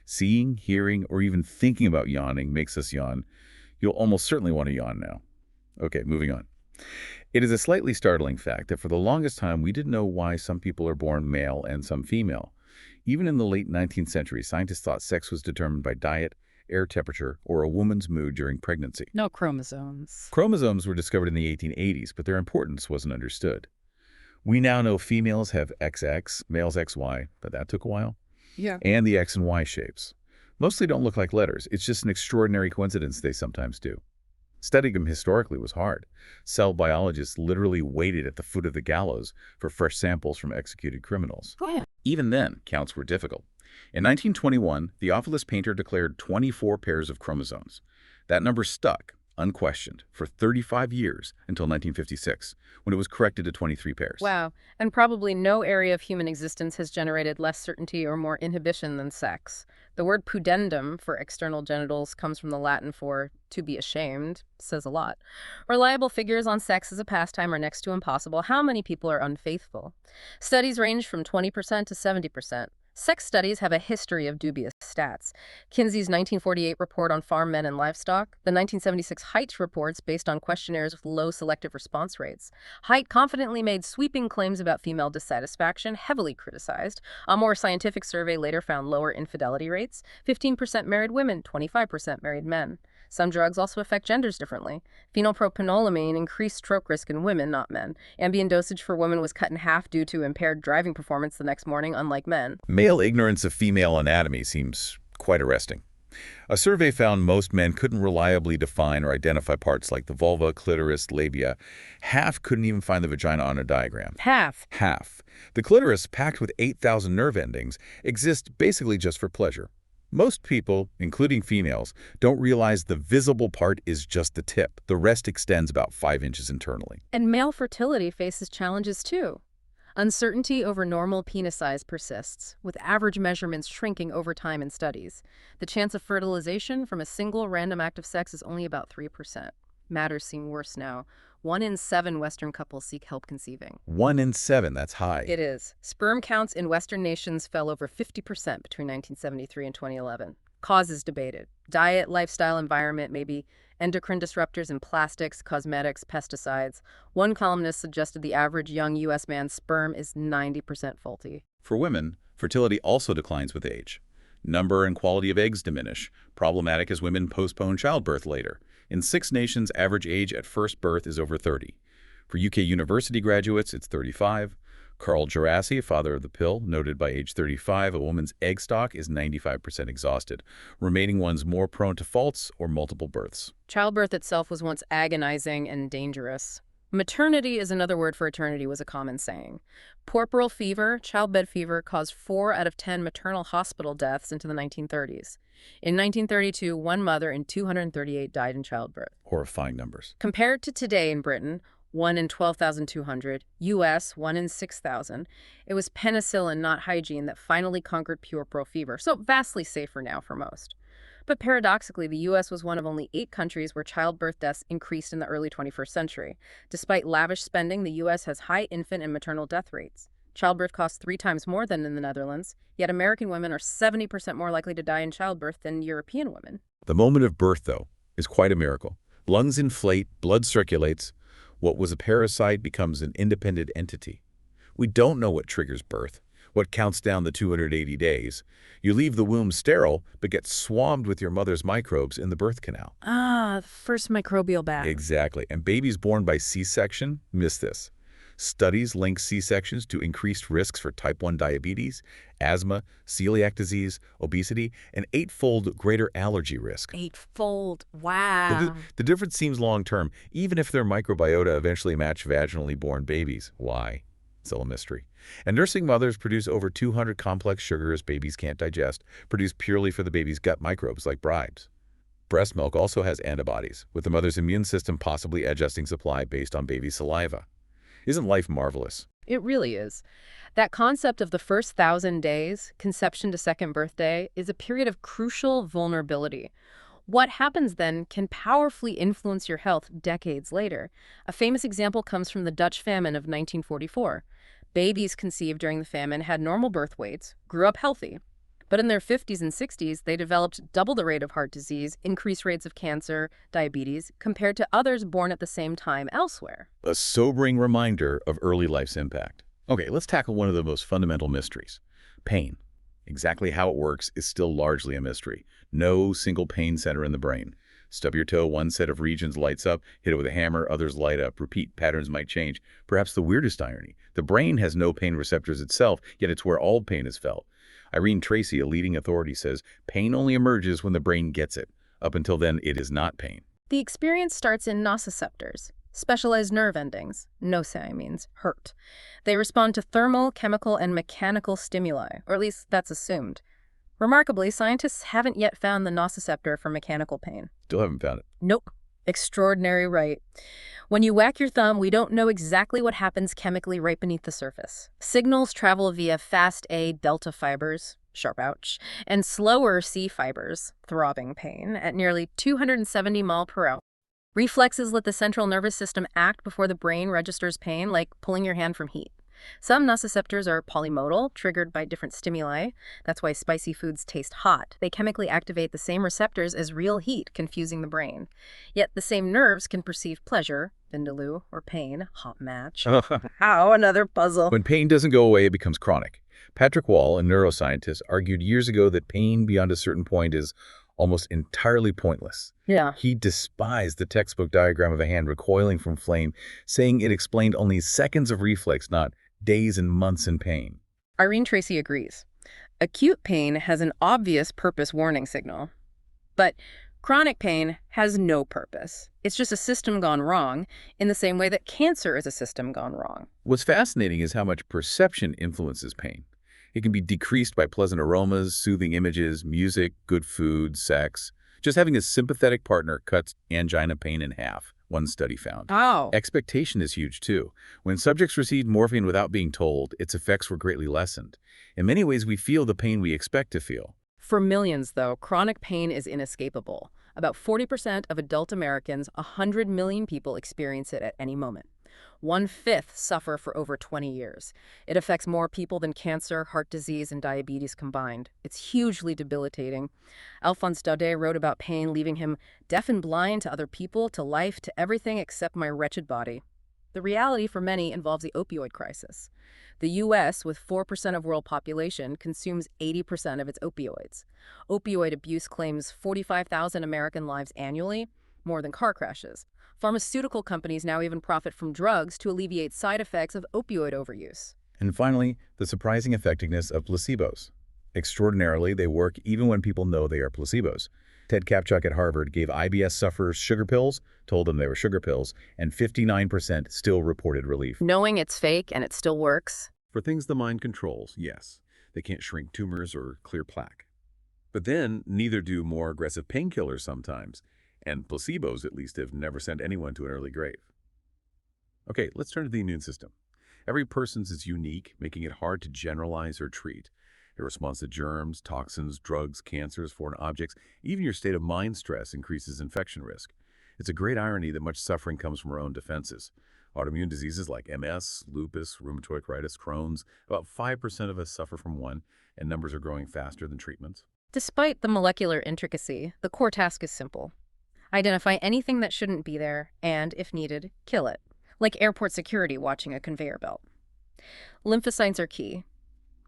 Seeing, hearing, or even thinking about yawning makes us yawn. You'll almost certainly want to yawn now. Okay, moving on. It is a slightly startling fact that for the longest time we didn't know why some people are born male and some female. Even in the late 19th century, scientists thought sex was determined by diet, air temperature, or a woman's mood during pregnancy. No chromosomes. Chromosomes were discovered in the 1880s, but their importance wasn't understood. We now know females have XX, males XY, but that took a while, Yeah. and the X and Y shapes. Mostly don't look like letters. It's just an extraordinary coincidence they sometimes do. Studying them historically was hard. Cell biologists literally waited at the foot of the gallows for fresh samples from executed criminals. Yeah. Even then, counts were difficult. In 1921, Theophilus Painter declared 24 pairs of chromosomes. That number stuck, unquestioned, for 35 years until 1956, when it was corrected to 23 pairs. Wow. And probably no area of human existence has generated less certainty or more inhibition than sex. The word pudendum for external genitals comes from the Latin for to be ashamed, says a lot. Reliable figures on sex as a pastime are next to impossible. How many people are unfaithful? Studies range from 20% to 70%. Sex studies have a history of dubious stats. Kinsey's 1948 report on farm men and livestock, the 1976 Height reports based on questionnaires with low selective response rates. Height confidently made sweeping claims about female dissatisfaction, heavily criticized. A more scientific survey later found lower infidelity rates, 15% married women, 25% married men. Some drugs also affect genders differently. Phenylpropanolamine increased stroke risk in women, not men. Ambien dosage for women was cut in half due to impaired driving performance the next morning, unlike men. Male ignorance of female anatomy seems quite arresting. A survey found most men couldn't reliably define or identify parts like the vulva, clitoris, labia. Half couldn't even find the vagina on a diagram. Half. Half. The clitoris, packed with 8,000 nerve endings, exists basically just for pleasure. Most people, including females, don't realize the visible part is just the tip. The rest extends about 5 inches internally. And male fertility faces challenges too. Uncertainty over normal penis size persists, with average measurements shrinking over time in studies. The chance of fertilization from a single random act of sex is only about 3%. Matters seem worse now. 1 in 7 Western couples seek help conceiving. 1 in 7, that's high. It is. Sperm counts in Western nations fell over 50% between 1973 and 2011. Causes debated. Diet, lifestyle, environment, maybe endocrine disruptors in plastics, cosmetics, pesticides. One columnist suggested the average young U.S. man's sperm is 90% faulty. For women, fertility also declines with age. Number and quality of eggs diminish, problematic as women postpone childbirth later. In 6 nations, average age at first birth is over 30. For UK university graduates, it's 35. Carl Gerasi, father of the pill, noted by age 35, a woman's egg stock is 95% exhausted, remaining ones more prone to faults or multiple births. Childbirth itself was once agonizing and dangerous. Maternity is another word for eternity, was a common saying. Puerperal fever, childbed fever, caused 4 out of 10 maternal hospital deaths into the 1930s. In 1932, 1 mother in 238 died in childbirth. Horrifying numbers. Compared to today in Britain, 1 in 12,200, U.S., 1 in 6,000, it was penicillin, not hygiene, that finally conquered puerperal fever, so vastly safer now for most. But paradoxically, the U.S. was one of only 8 countries where childbirth deaths increased in the early 21st century. Despite lavish spending, the U.S. has high infant and maternal death rates. Childbirth costs 3 times more than in the Netherlands, yet American women are 70% more likely to die in childbirth than European women. The moment of birth, though, is quite a miracle. Lungs inflate, blood circulates. What was a parasite becomes an independent entity. We don't know what triggers birth, what counts down the 280 days. You leave the womb sterile, but get swamped with your mother's microbes in the birth canal. The first microbial bath. Exactly. And babies born by C-section miss this. Studies link C-sections to increased risks for type 1 diabetes, asthma, celiac disease, obesity, and 8-fold greater allergy risk. 8-fold. Wow. The difference seems long-term, even if their microbiota eventually match vaginally born babies. Why? Still a mystery. And nursing mothers produce over 200 complex sugars babies can't digest, produced purely for the baby's gut microbes like bribes. Breast milk also has antibodies, with the mother's immune system possibly adjusting supply based on baby saliva. Isn't life marvelous? It really is. That concept of the first 1,000 days, conception to second birthday, is a period of crucial vulnerability. What happens then can powerfully influence your health decades later. A famous example comes from the Dutch famine of 1944. Babies conceived during the famine had normal birth weights, grew up healthy. But in their 50s and 60s, they developed double the rate of heart disease, increased rates of cancer, diabetes, compared to others born at the same time elsewhere. A sobering reminder of early life's impact. Okay, let's tackle one of the most fundamental mysteries. Pain. Exactly how it works is still largely a mystery. No single pain center in the brain. Stub your toe, one set of regions lights up, hit it with a hammer, others light up. Repeat, patterns might change. Perhaps the weirdest irony. The brain has no pain receptors itself, yet it's where all pain is felt. Irene Tracy, a leading authority, says pain only emerges when the brain gets it. Up until then, it is not pain. The experience starts in nociceptors, specialized nerve endings. Nocei means hurt. They respond to thermal, chemical, and mechanical stimuli, or at least that's assumed. Remarkably, scientists haven't yet found the nociceptor for mechanical pain. Still haven't found it. Nope. Extraordinary right. When you whack your thumb, we don't know exactly what happens chemically right beneath the surface. Signals travel via fast A delta fibers, sharp ouch, and slower C fibers, throbbing pain, at nearly 270 ml per hour. Reflexes let the central nervous system act before the brain registers pain, like pulling your hand from heat. Some nociceptors are polymodal, triggered by different stimuli. That's why spicy foods taste hot. They chemically activate the same receptors as real heat, confusing the brain. Yet the same nerves can perceive pleasure, vindaloo, or pain, hot match. How? Another puzzle. When pain doesn't go away, it becomes chronic. Patrick Wall, a neuroscientist, argued years ago that pain beyond a certain point is almost entirely pointless. Yeah. He despised the textbook diagram of a hand recoiling from flame, saying it explained only seconds of reflex, not days and months in pain. Irene Tracy agrees. Acute pain has an obvious purpose warning signal, but chronic pain has no purpose. It's just a system gone wrong, in the same way that cancer is a system gone wrong. What's fascinating is how much perception influences pain. It can be decreased by pleasant aromas, soothing images, music, good food, sex. Just having a sympathetic partner cuts angina pain in half, one study found. Oh. Expectation is huge, too. When subjects received morphine without being told, its effects were greatly lessened. In many ways, we feel the pain we expect to feel. For millions, though, chronic pain is inescapable. About 40% of adult Americans, 100 million people, experience it at any moment. 1/5 suffer for over 20 years. It affects more people than cancer, heart disease, and diabetes combined. It's hugely debilitating. Alphonse Daudet wrote about pain leaving him deaf and blind to other people, to life, to everything except my wretched body. The reality for many involves the opioid crisis. The U.S., with 4% of world population, consumes 80% of its opioids. Opioid abuse claims 45,000 American lives annually, more than car crashes. Pharmaceutical companies now even profit from drugs to alleviate side effects of opioid overuse. And finally, the surprising effectiveness of placebos. Extraordinarily, they work even when people know they are placebos. Ted Kapchuk at Harvard gave IBS sufferers sugar pills, told them they were sugar pills, and 59% still reported relief. Knowing it's fake and it still works. For things the mind controls, yes. They can't shrink tumors or clear plaque. But then, neither do more aggressive painkillers sometimes. And placebos, at least, have never sent anyone to an early grave. Okay, let's turn to the immune system. Every person's is unique, making it hard to generalize or treat. It responds to germs, toxins, drugs, cancers, foreign objects. Even your state of mind stress increases infection risk. It's a great irony that much suffering comes from our own defenses. Autoimmune diseases like MS, lupus, rheumatoid arthritis, Crohn's, about 5% of us suffer from one, and numbers are growing faster than treatments. Despite the molecular intricacy, the core task is simple. Identify anything that shouldn't be there, and, if needed, kill it. Like airport security watching a conveyor belt. Lymphocytes are key.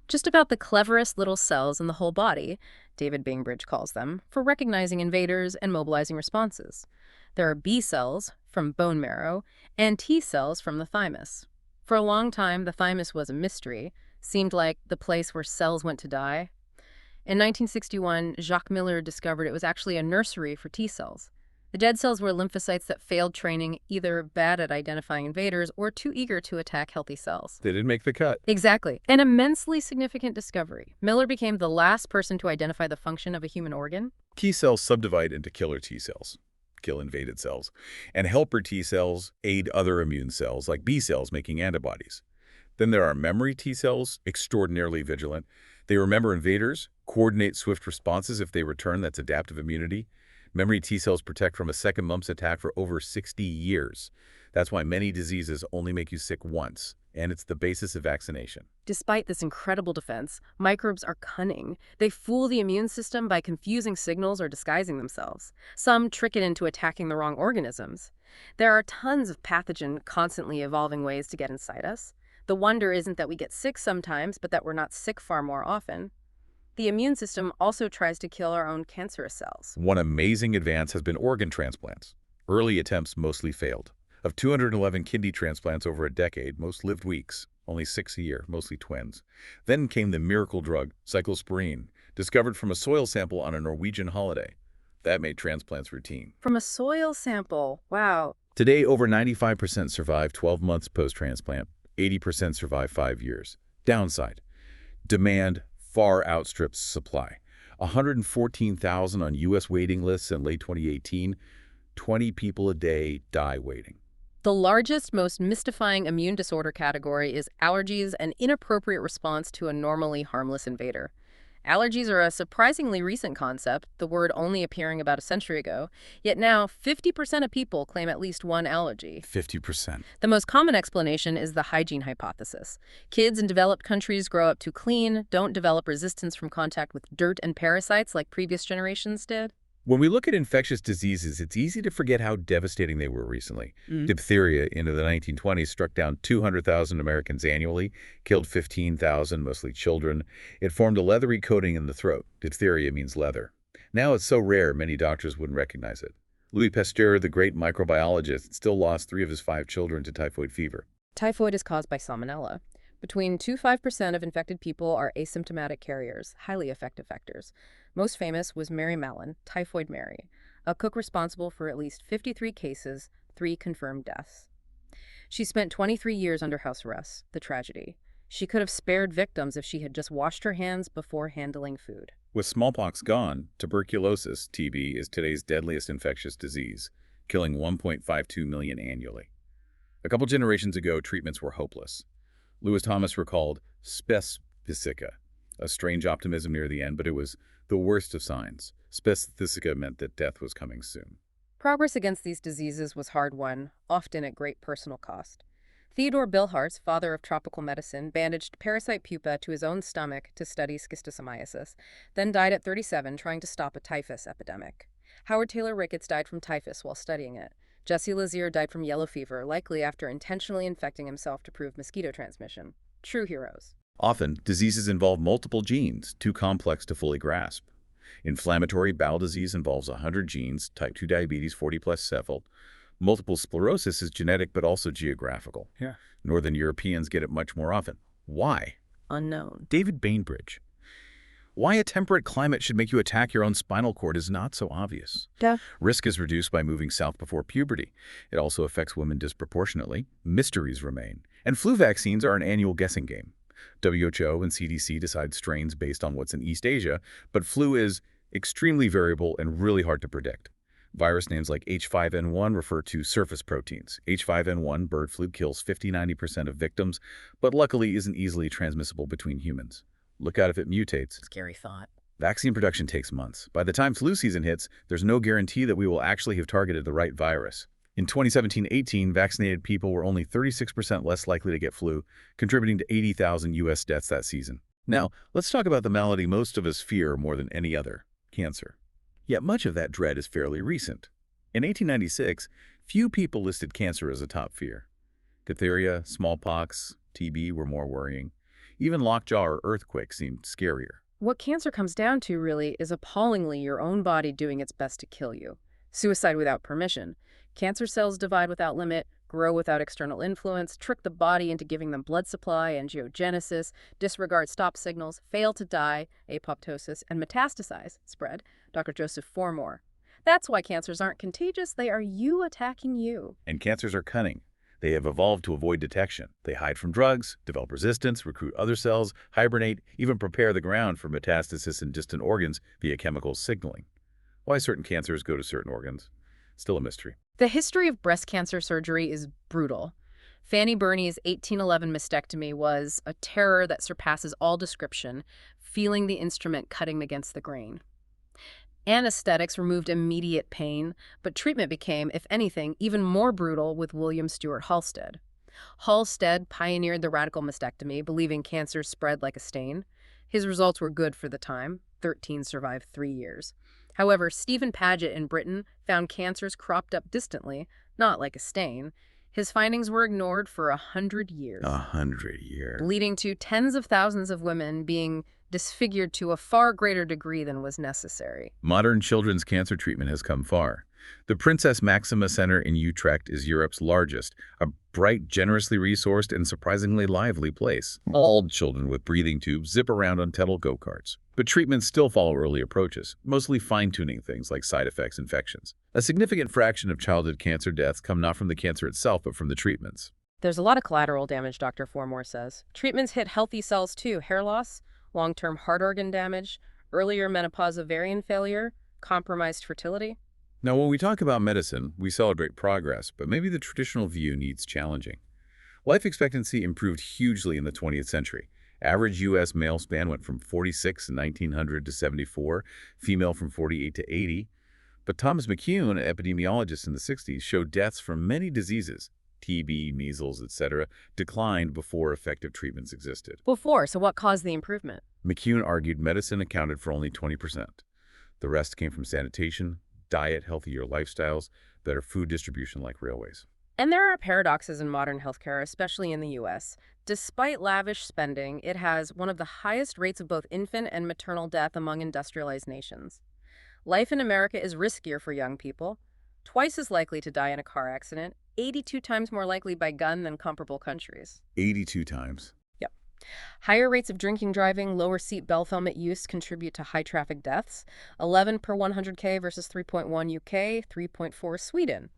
Just about the cleverest little cells in the whole body, David Bainbridge calls them, for recognizing invaders and mobilizing responses. There are B cells, from bone marrow, and T cells from the thymus. For a long time, the thymus was a mystery, seemed like the place where cells went to die. In 1961, Jacques Miller discovered it was actually a nursery for T cells. The dead cells were lymphocytes that failed training, either bad at identifying invaders or too eager to attack healthy cells. They didn't make the cut. Exactly. An immensely significant discovery. Miller became the last person to identify the function of a human organ. T cells subdivide into killer T cells, kill invaded cells, and helper T cells aid other immune cells like B cells making antibodies. Then there are memory T cells, extraordinarily vigilant. They remember invaders, coordinate swift responses if they return. That's adaptive immunity. Memory T cells protect from a second mumps attack for over 60 years. That's why many diseases only make you sick once, and it's the basis of vaccination. Despite this incredible defense, microbes are cunning. They fool the immune system by confusing signals or disguising themselves. Some trick it into attacking the wrong organisms. There are tons of pathogen, constantly evolving ways to get inside us. The wonder isn't that we get sick sometimes, but that we're not sick far more often. The immune system also tries to kill our own cancerous cells. One amazing advance has been organ transplants. Early attempts mostly failed. Of 211 kidney transplants over a decade, most lived weeks, only 6 a year, mostly twins. Then came the miracle drug, cyclosporine, discovered from a soil sample on a Norwegian holiday. That made transplants routine. From a soil sample, wow. Today, over 95% survive 12 months post-transplant, 80% survive 5 years. Downside: demand far outstrips supply. 114,000 on U.S. waiting lists in late 2018. 20 people a day die waiting. The largest, most mystifying immune disorder category is allergies, an inappropriate response to a normally harmless invader. Allergies are a surprisingly recent concept, the word only appearing about a century ago, yet now 50% of people claim at least one allergy. 50%. The most common explanation is the hygiene hypothesis. Kids in developed countries grow up too clean, don't develop resistance from contact with dirt and parasites like previous generations did. When we look at infectious diseases, it's easy to forget how devastating they were recently. Diphtheria in the 1920s struck down 200,000 Americans annually, killed 15,000, mostly children. It formed a leathery coating in the throat. Diphtheria means leather. Now it's so rare, many doctors wouldn't recognize it. Louis Pasteur, the great microbiologist, still lost 3 of his 5 children to typhoid fever. Typhoid is caused by salmonella. Between 2 to 5% of infected people are asymptomatic carriers, highly effective vectors. Most famous was Mary Mallon, Typhoid Mary, a cook responsible for at least 53 cases, 3 confirmed deaths. She spent 23 years under house arrest, the tragedy. She could have spared victims if she had just washed her hands before handling food. With smallpox gone, tuberculosis, TB, is today's deadliest infectious disease, killing 1.52 million annually. A couple generations ago, treatments were hopeless. Lewis Thomas recalled spesthisica, a strange optimism near the end, but it was the worst of signs. Spesthisica meant that death was coming soon. Progress against these diseases was hard-won, often at great personal cost. Theodore Bilharz, father of tropical medicine, bandaged parasite pupa to his own stomach to study schistosomiasis, then died at 37 trying to stop a typhus epidemic. Howard Taylor Ricketts died from typhus while studying it. Jesse Lazier died from yellow fever, likely after intentionally infecting himself to prove mosquito transmission. True heroes. Often, diseases involve multiple genes, too complex to fully grasp. Inflammatory bowel disease involves 100 genes, type 2 diabetes 40+ several. Multiple sclerosis is genetic but also geographical. Northern Europeans get it much more often. Why? Unknown. David Bainbridge. Why a temperate climate should make you attack your own spinal cord is not so obvious. Risk is reduced by moving south before puberty. It also affects women disproportionately. Mysteries remain. And flu vaccines are an annual guessing game. WHO and CDC decide strains based on what's in East Asia, but flu is extremely variable and really hard to predict. Virus names like H5N1 refer to surface proteins. H5N1 bird flu kills 50–90% of victims, but luckily isn't easily transmissible between humans. Look out if it mutates. Scary thought. Vaccine production takes months. By the time flu season hits, there's no guarantee that we will actually have targeted the right virus. In 2017-18, vaccinated people were only 36% less likely to get flu, contributing to 80,000 U.S. deaths that season. Now, let's talk about the malady most of us fear more than any other: cancer. Yet much of that dread is fairly recent. In 1896, few people listed cancer as a top fear. Diphtheria, smallpox, TB were more worrying. Even lockjaw or earthquake seemed scarier. What cancer comes down to, really, is appallingly your own body doing its best to kill you. Suicide without permission. Cancer cells divide without limit, grow without external influence, trick the body into giving them blood supply, angiogenesis, disregard stop signals, fail to die, apoptosis, and metastasize, spread. Dr. Joseph Formore. That's why cancers aren't contagious, they are you attacking you. And cancers are cunning. They have evolved to avoid detection. They hide from drugs, develop resistance, recruit other cells, hibernate, even prepare the ground for metastasis in distant organs via chemical signaling. Why certain cancers go to certain organs? Still a mystery. The history of breast cancer surgery is brutal. Fanny Burney's 1811 mastectomy was a terror that surpasses all description, feeling the instrument cutting against the grain. Anesthetics removed immediate pain, but treatment became, if anything, even more brutal with William Stewart Halsted. Halsted pioneered the radical mastectomy, believing cancer spread like a stain. His results were good for the time. 13 survived 3 years. However, Stephen Paget in Britain found cancers cropped up distantly, not like a stain. His findings were ignored for 100 years. 100 years. Leading to tens of thousands of women being disfigured to a far greater degree than was necessary. Modern children's cancer treatment has come far. The Princess Maxima Center in Utrecht is Europe's largest, a bright, generously resourced, and surprisingly lively place. All children with breathing tubes zip around on Tettle go-karts. But treatments still follow early approaches, mostly fine-tuning things like side effects, infections. A significant fraction of childhood cancer deaths come not from the cancer itself, but from the treatments. There's a lot of collateral damage, Dr. Formore says. Treatments hit healthy cells too: hair loss, long-term heart organ damage, earlier menopause ovarian failure, compromised fertility. Now, when we talk about medicine, we celebrate progress, but maybe the traditional view needs challenging. Life expectancy improved hugely in the 20th century. Average U.S. male span went from 46 in 1900 to 74, female from 48 to 80. But Thomas McCune, an epidemiologist in the 60s, showed deaths from many diseases, TB, measles, etc., declined before effective treatments existed. So what caused the improvement? McCune argued medicine accounted for only 20%. The rest came from sanitation, diet, healthier lifestyles, better food distribution like railways. And there are paradoxes in modern healthcare, especially in the U.S. Despite lavish spending, it has one of the highest rates of both infant and maternal death among industrialized nations. Life in America is riskier for young people, twice as likely to die in a car accident, 82 times more likely by gun than comparable countries. 82 times. Yep. Higher rates of drinking, driving, lower seat belt helmet use contribute to high traffic deaths, 11 per 100K versus 3.1 UK, 3.4 Sweden.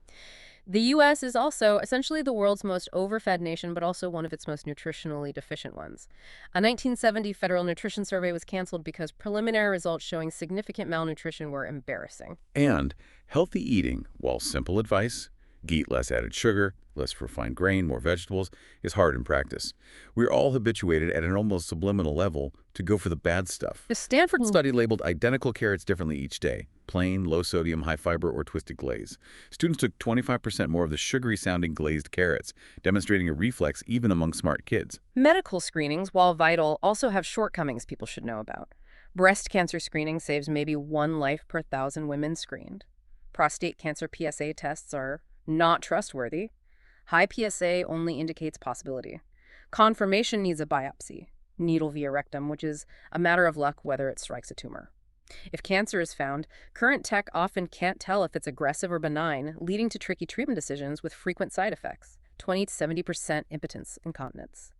The U.S. is also essentially the world's most overfed nation, but also one of its most nutritionally deficient ones. A 1970 federal nutrition survey was canceled because preliminary results showing significant malnutrition were embarrassing. And healthy eating, while simple advice, eat less added sugar, less refined grain, more vegetables, is hard in practice. We're all habituated at an almost subliminal level to go for the bad stuff. The Stanford Study labeled identical carrots differently each day: plain, low sodium, high fiber, or twisted glaze. Students took 25% more of the sugary-sounding glazed carrots, demonstrating a reflex even among smart kids. Medical screenings, while vital, also have shortcomings people should know about. Breast cancer screening saves maybe 1 life per 1,000 women screened. Prostate cancer PSA tests are not trustworthy. High PSA only indicates possibility. Confirmation needs a biopsy, needle via rectum, which is a matter of luck whether it strikes a tumor. If cancer is found, current tech often can't tell if it's aggressive or benign, leading to tricky treatment decisions with frequent side effects, 20 to 70% impotence, incontinence.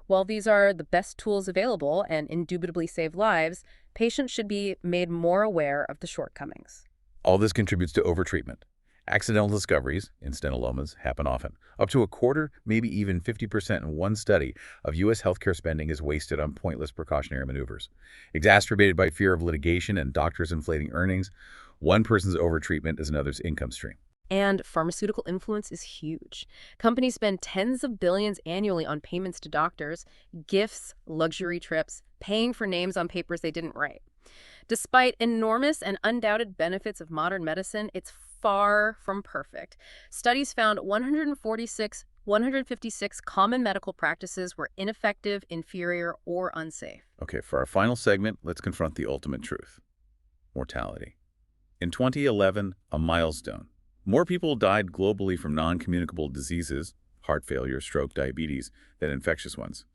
While these are the best tools available and indubitably save lives, patients should be made more aware of the shortcomings. All this contributes to overtreatment. Accidental discoveries, incidentalomas, happen often. Up to a quarter, maybe even 50% in one study of U.S. healthcare spending is wasted on pointless precautionary maneuvers. Exacerbated by fear of litigation and doctors inflating earnings, one person's overtreatment is another's income stream. And pharmaceutical influence is huge. Companies spend tens of billions annually on payments to doctors, gifts, luxury trips, paying for names on papers they didn't write. Despite enormous and undoubted benefits of modern medicine, it's far from perfect. Studies found 156 common medical practices were ineffective, inferior, or unsafe. Okay, for our final segment, let's confront the ultimate truth: mortality. In 2011, a milestone. More people died globally from non-communicable diseases, heart failure, stroke, diabetes, than infectious ones.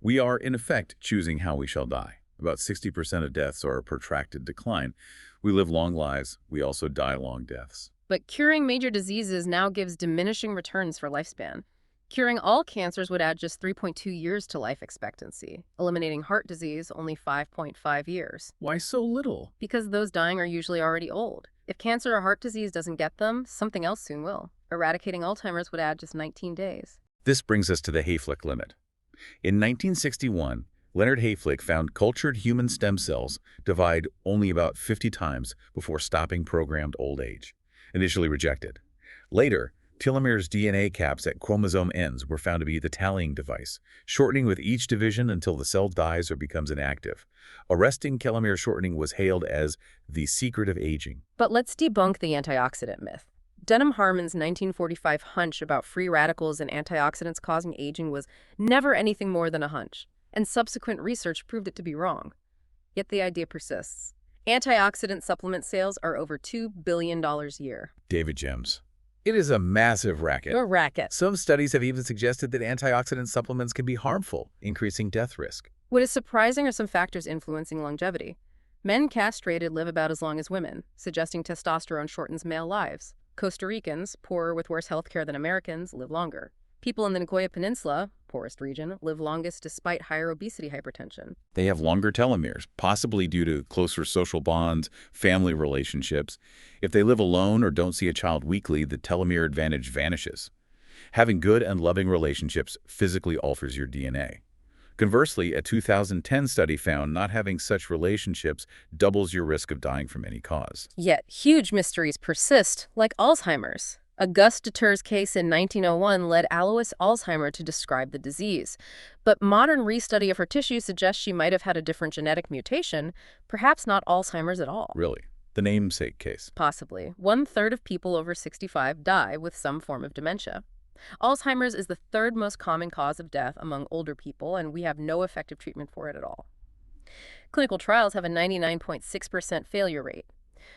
We are, in effect, choosing how we shall die. About 60% of deaths are a protracted decline. We live long lives. We also die long deaths. But curing major diseases now gives diminishing returns for lifespan. Curing all cancers would add just 3.2 years to life expectancy. Eliminating heart disease, only 5.5 years. Why so little? Because those dying are usually already old. If cancer or heart disease doesn't get them, something else soon will. Eradicating Alzheimer's would add just 19 days. This brings us to the Hayflick limit. In 1961, Leonard Hayflick found cultured human stem cells divide only about 50 times before stopping programmed old age. Initially rejected. Later, Telomeres' DNA caps at chromosome ends were found to be the tallying device, shortening with each division until the cell dies or becomes inactive. Arresting telomere shortening was hailed as the secret of aging. But let's debunk the antioxidant myth. Denham Harmon's 1945 hunch about free radicals and antioxidants causing aging was never anything more than a hunch, and subsequent research proved it to be wrong. Yet the idea persists. Antioxidant supplement sales are over $2 billion a year. David Gems. It is a massive racket. A racket. Some studies have even suggested that antioxidant supplements can be harmful, increasing death risk. What is surprising are some factors influencing longevity. Men castrated live about as long as women, suggesting testosterone shortens male lives. Costa Ricans, poorer with worse health care than Americans, live longer. People in the Nicoya Peninsula, poorest region, live longest despite higher obesity hypertension. They have longer telomeres, possibly due to closer social bonds, family relationships. If they live alone or don't see a child weekly, the telomere advantage vanishes. Having good and loving relationships physically alters your DNA. Conversely, a 2010 study found not having such relationships doubles your risk of dying from any cause. Yet, huge mysteries persist, like Alzheimer's. Auguste Deterre's case in 1901 led Alois Alzheimer to describe the disease. But modern restudy of her tissue suggests she might have had a different genetic mutation, perhaps not Alzheimer's at all. Really? The namesake case? Possibly. 1/3 of people over 65 die with some form of dementia. Alzheimer's is the third most common cause of death among older people, and we have no effective treatment for it at all. Clinical trials have a 99.6% failure rate.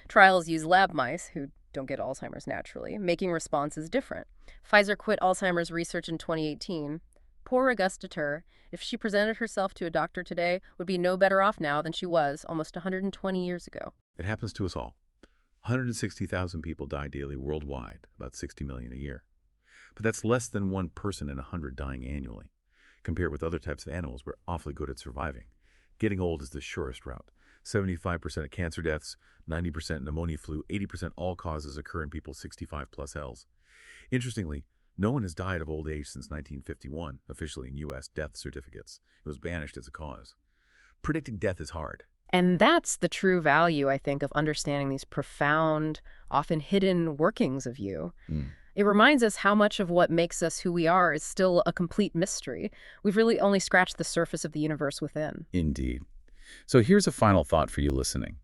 Trials use lab mice, who don't get Alzheimer's naturally, making responses different. Pfizer quit Alzheimer's research in 2018. Poor Auguste Deterre, if she presented herself to a doctor today, would be no better off now than she was almost 120 years ago. It happens to us all. 160,000 people die daily worldwide, about 60 million a year. But that's less than one person in 100 dying annually. Compared with other types of animals, we're awfully good at surviving. Getting old is the surest route. 75% of cancer deaths, 90% pneumonia flu, 80% all causes occur in people 65 plus Ls. Interestingly, no one has died of old age since 1951, officially in U.S. death certificates. It was banished as a cause. Predicting death is hard. And that's the true value, I think, of understanding these profound, often hidden workings of you. It reminds us how much of what makes us who we are is still a complete mystery. We've really only scratched the surface of the universe within. Indeed. So here's a final thought for you listening.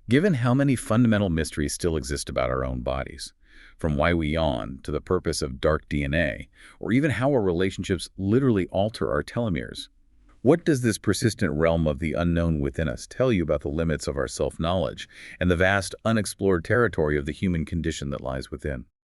Given how many fundamental mysteries still exist about our own bodies, from why we yawn to the purpose of dark DNA, or even how our relationships literally alter our telomeres, what does this persistent realm of the unknown within us tell you about the limits of our self-knowledge and the vast unexplored territory of the human condition that lies within?